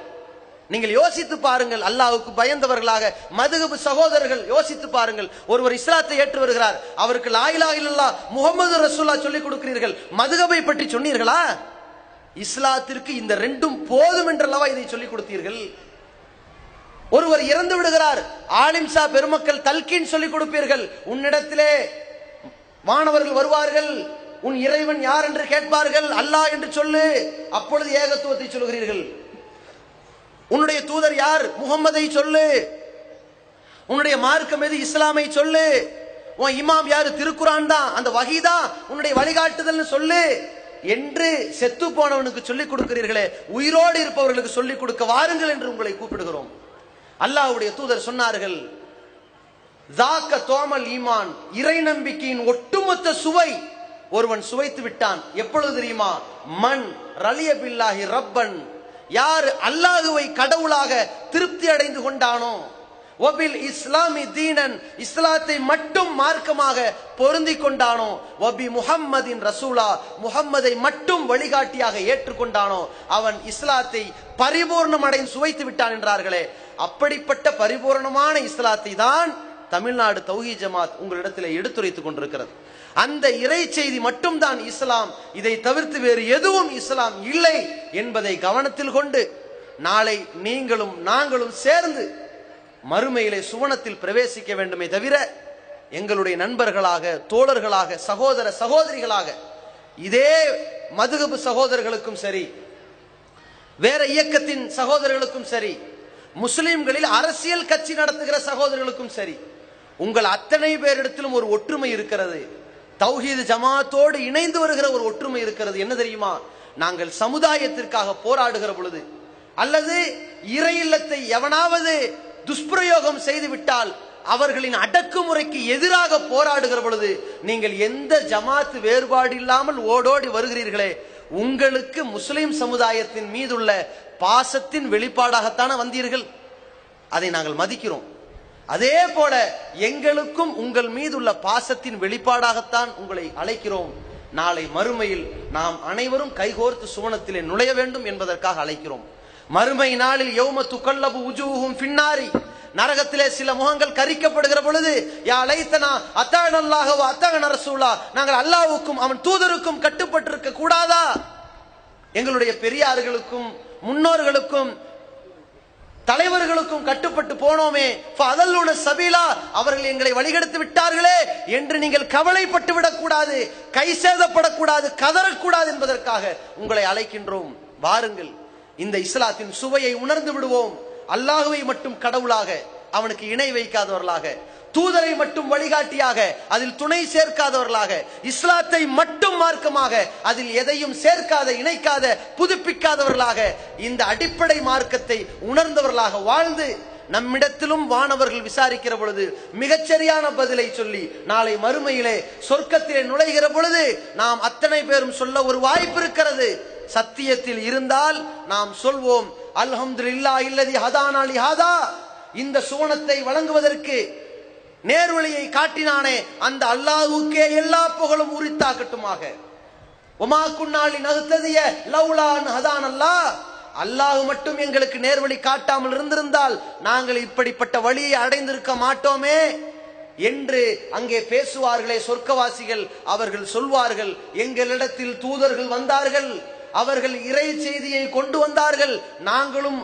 நீங்கள் யோசித்து பாருங்கள், அல்லாஹ்வுக்கு பயந்தவர்களாக மதுஹப் சகோதரர்கள் யோசித்து பாருங்கள். ஒருவர் இஸ்லாத்தை ஏற்று வருகிறார், அவருக்கு லா இலாஹ இல்லல்லாஹ் முஹம்மது ரசூலுல்லாஹ் சொல்லிக் கொடுக்கிறீர்கள், மதுஹபை பற்றி சொன்னீர்களா? இஸ்லாத்திற்கு இந்த ரெண்டும் போதும் என்றல்லவா இதை சொல்லிக் கொடுத்தீர்கள்? ஒருவர் இறந்து விடுகிறார், ஆலிம்சா பெருமக்கள் தல்கீன் சொல்லிக் கொடுப்பீர்கள். உன்னிடத்திலே மாணவர்கள் வருவார்கள், உன் இறைவன் யார் என்று கேட்பார்கள், அல்லாஹ் என்று சொல்லு, அப்பொழுது ஏகத்துவத்தை சொல்கிறீர்கள். உன்னுடைய தூதர் யார், முகம்மதை சொல்லு. உன்னுடைய மார்க்கம் எது, இஸ்லாமை சொல்லு. உன் இமாம் யாரு, திருக்குரான் தான், அந்த வஹீ தான் உன்னுடைய வழிகாட்டுதல் சொல்லு என்று செத்து போனவனுக்கு சொல்லிக் கொடுக்கிறீர்களே, உயிரோடு இருப்பவர்களுக்கு சொல்லிக் கொடுக்க வாருங்கள் என்று உங்களை கூப்பிடுகிறோம். அல்லாஹ்வுடைய தூதர் சொன்னார்கள், ஸாக்க தோமல் ஈமான், இறை நம்பிக்கையின் ஒட்டுமொத்த சுவை ஒருவன் சுவைத்து விட்டான். எப்பொழுது தெரியுமா? மன் ரலிய பில்லாஹி ரப்பன், யார் அல்லாஹுவை கடவுளாக திருப்தி அடைந்து கொண்டானோ, வபில் இஸ்லாமி தீனன், இஸ்லாத்தை மட்டும் மார்க்கமாக பொருந்தி கொண்டானோ, வபி முஹம்மதின் ரசூலா, முஹம்மதை மட்டும் வழிகாட்டியாக ஏற்றுக்கொண்டானோ, அவன் இஸ்லாத்தை பரிபூர்ணம் அடைந்து சுவைத்து விட்டான் என்றார்களே. அப்படிப்பட்ட பரிபூர்ணமான இஸ்லாத்தை தான் தமிழ்நாடு தௌஹீத் ஜமாத் உங்களிடத்தில் எடுத்துரைத்துக் கொண்டிருக்கிறது. அந்த இறை செய்தி மட்டும்தான் இஸ்லாம், இதை தவிர்த்து வேறு எதுவும் இஸ்லாம் இல்லை என்பதை கவனத்தில் கொண்டு நாளை நீங்களும் நாங்களும் சேர்ந்து மறுமையிலே சுவனத்தில் பிரவேசிக்க வேண்டுமே தவிர எங்களுடைய நண்பர்களாக, தோழர்களாக, சகோதர சகோதரிகளாக, இதே மதுஹப் சகோதரர்களுக்கும் சரி, வேற இயக்கத்தின் சகோதரர்களுக்கும் சரி, முஸ்லிம்களில் அரசியல் கட்சி நடத்துகிற சகோதரர்களுக்கும் சரி, உங்கள் அத்தனை பேரிடத்திலும் ஒரு ஒற்றுமை இருக்கிறது. தௌஹீத் ஜமாத்தோடு இணைந்து வருகிற ஒரு ஒற்றுமை இருக்கிறது. என்ன தெரியுமா? நாங்கள் சமுதாயத்திற்காக போராடுகிற பொழுது, அல்லது இறை இல்லத்தை எவனாவது துஷ்பிரயோகம் செய்து விட்டால் அவர்களின் அடக்குமுறைக்கு எதிராக போராடுகிற பொழுது நீங்கள் எந்த ஜமாத் வேறுபாடு இல்லாமல் ஓடோடி வருகிறீர்களே, உங்களுக்கு முஸ்லிம் சமுதாயத்தின் மீதுள்ள பாசத்தின் வெளிப்பாடாகத்தான வந்தீர்கள். அதை நாங்கள் மதிக்கிறோம். அதே போல எங்களுக்கும் உங்கள் மீதுள்ள பாசத்தின் வெளிப்பாடாகத்தான் உங்களை அழைக்கிறோம். நாளை மறுமையில் நாம் அனைவரும் கைகோர்த்து சுவனத்திலே நுழைய வேண்டும் என்பதற்காக அழைக்கிறோம். மறுமை நாளில் யௌம துகல்லபு உஜூஹும் ஃபின்னாரி, நரகத்திலே சில முகங்கள் கரிக்கப்படுகிற பொழுது, யா லைத்தனா அத்தானல்லாஹு வ அத்தான ரசூலா, நாங்கள் அல்லாஹ்வுக்கும் அவன் தூதருக்கும் கட்டுப்பட்டிருக்க கூடாதா? எங்களுடைய பெரியார்களுக்கும் முன்னோர்களுக்கும் தலைவர்களுக்கும் கட்டுப்பட்டு போனோமே, ஃபஅதல்லுன சபீலா, அவர்கள் எங்களை வழிகெடுத்து விட்டார்களே என்று நீங்கள் கவலைப்பட்டு விடக்கூடாது, கை சேதப்படக்கூடாது, கதறக்கூடாது என்பதற்காக உங்களை அழைக்கின்றோம். வாருங்கள், இந்த இஸ்லாத்தின் சுவையை உணர்ந்து விடுவோம். அல்லாஹுவை மட்டும் கடவுளாக, அவனுக்கு இணை வைக்காதவர்களாக, தூதரை மட்டும் வழிகாட்டியாக, அதில் துணை சேர்க்காதவர்களாக, இஸ்லாத்தை மட்டும் மார்க்கமாக, அதில் எதையும் சேர்க்காத, இணைக்காத, புதுப்பிக்காதவர்களாக, இந்த அடிப்படை மார்க்கத்தை உணர்ந்தவர்களாக வாழ்ந்து நம்மிடத்திலும் வானவர்கள் விசாரிக்கிற பொழுது மிகச்சரியான பதிலை சொல்லி நாளை மறுமையிலே சொர்க்கத்திலே நுழைகிற பொழுது நாம் அத்தனை பேரும் சொல்ல ஒரு வாய்ப்பு இருக்கிறது. சத்தியத்தில் இருந்தால் நாம் சொல்வோம், அல்ஹம்துலில்லாஹ் இல்லதி ஹதானா லிஹாதா, இந்த சுவனத்தை வழங்குவதற்கு நேர்வழியை காட்டினானே அந்த அல்லாஹ்வுக்கே எல்லா புகழும் உரித்தாகட்டுமாக. வமா குன்னா லினஹ்ததிய லௌலா அன் ஹதானல்லாஹ், அல்லாஹ் மட்டும் எங்களுக்கு நேர்வழி காட்டாமல் இருந்திருந்தால் நாங்கள் இப்படிப்பட்ட வழியை அடைந்திருக்க மாட்டோமே என்று அங்கே பேசுவார்களே சொர்க்கவாசிகள். அவர்கள் சொல்வார்கள், எங்களிடத்தில் தூதர்கள் வந்தார்கள், அவர்கள் இறை செய்தியை கொண்டு வந்தார்கள், நாங்களும்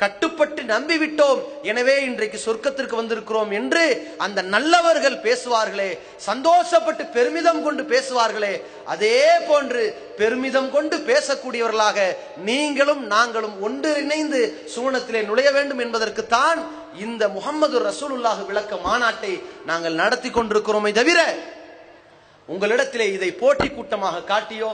கட்டுப்பட்டு நம்பிவிட்டோம், எனவே இன்றைக்கு சொர்க்கத்திற்கு வந்திருக்கிறோம் என்று அந்த நல்லவர்கள் பேசுவார்களே, சந்தோஷப்பட்டு பெருமிதம் கொண்டு பேசுவார்களே, அதே போன்று பெருமிதம் கொண்டு பேசக்கூடியவர்களாக நீங்களும் நாங்களும் ஒன்றிணைந்து சுவனத்திலே நுழைய வேண்டும் என்பதற்குத்தான் இந்த முஹம்மது ரசூலுல்லாஹ் விளக்க மாநாட்டை நாங்கள் நடத்தி கொண்டிருக்கிறோமே தவிர உங்களிடத்திலே இதை போட்டி கூட்டமாக காட்டியோ,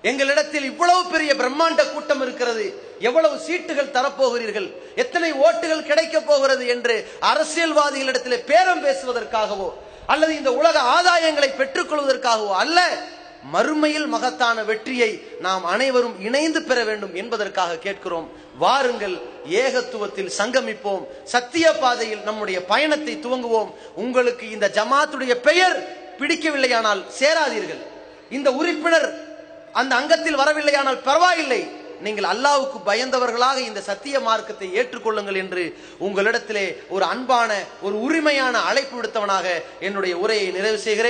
எங்களிடத்தில் இவ்வளவு பெரிய பிரம்மாண்ட கூட்டம் இருக்கிறது, எவ்வளவு சீட்டுகள் தரப்போகிறீர்கள், எத்தனை ஓட்டுகள் கிடைக்க போகிறது என்று அரசியல்வாதிகளிடத்திலே பேரம் பேசுவதற்காகவோ அல்லது இந்த உலக ஆதாயங்களை பெற்றுக் கொள்வதற்காகவோ அல்ல, மறுமையில் மகத்தான வெற்றியை நாம் அனைவரும் இணைந்து பெற வேண்டும் என்பதற்காக கேட்கிறோம். வாருங்கள், ஏகத்துவத்தில் சங்கமிப்போம், சத்திய பாதையில் நம்முடைய பயணத்தை துவங்குவோம். உங்களுக்கு இந்த ஜமாத்துடைய பெயர் பிடிக்கவில்லையானால் சேராதீர்கள். இந்த உறுப்பினர் அந்த அங்கத்தில் வரவில்லையானால் பரவாயில்லை. நீங்கள் அல்லாஹ்வுக்கு பயந்தவர்களாக இந்த சத்திய மார்க்கத்தை ஏற்றுக்கொள்ளுங்கள் என்று உங்களிடத்திலே ஒரு அன்பான, ஒரு உரிமையான அழைப்பு விடுத்தவனாக என்னுடைய உரையை நிறைவு செய்கிறேன்.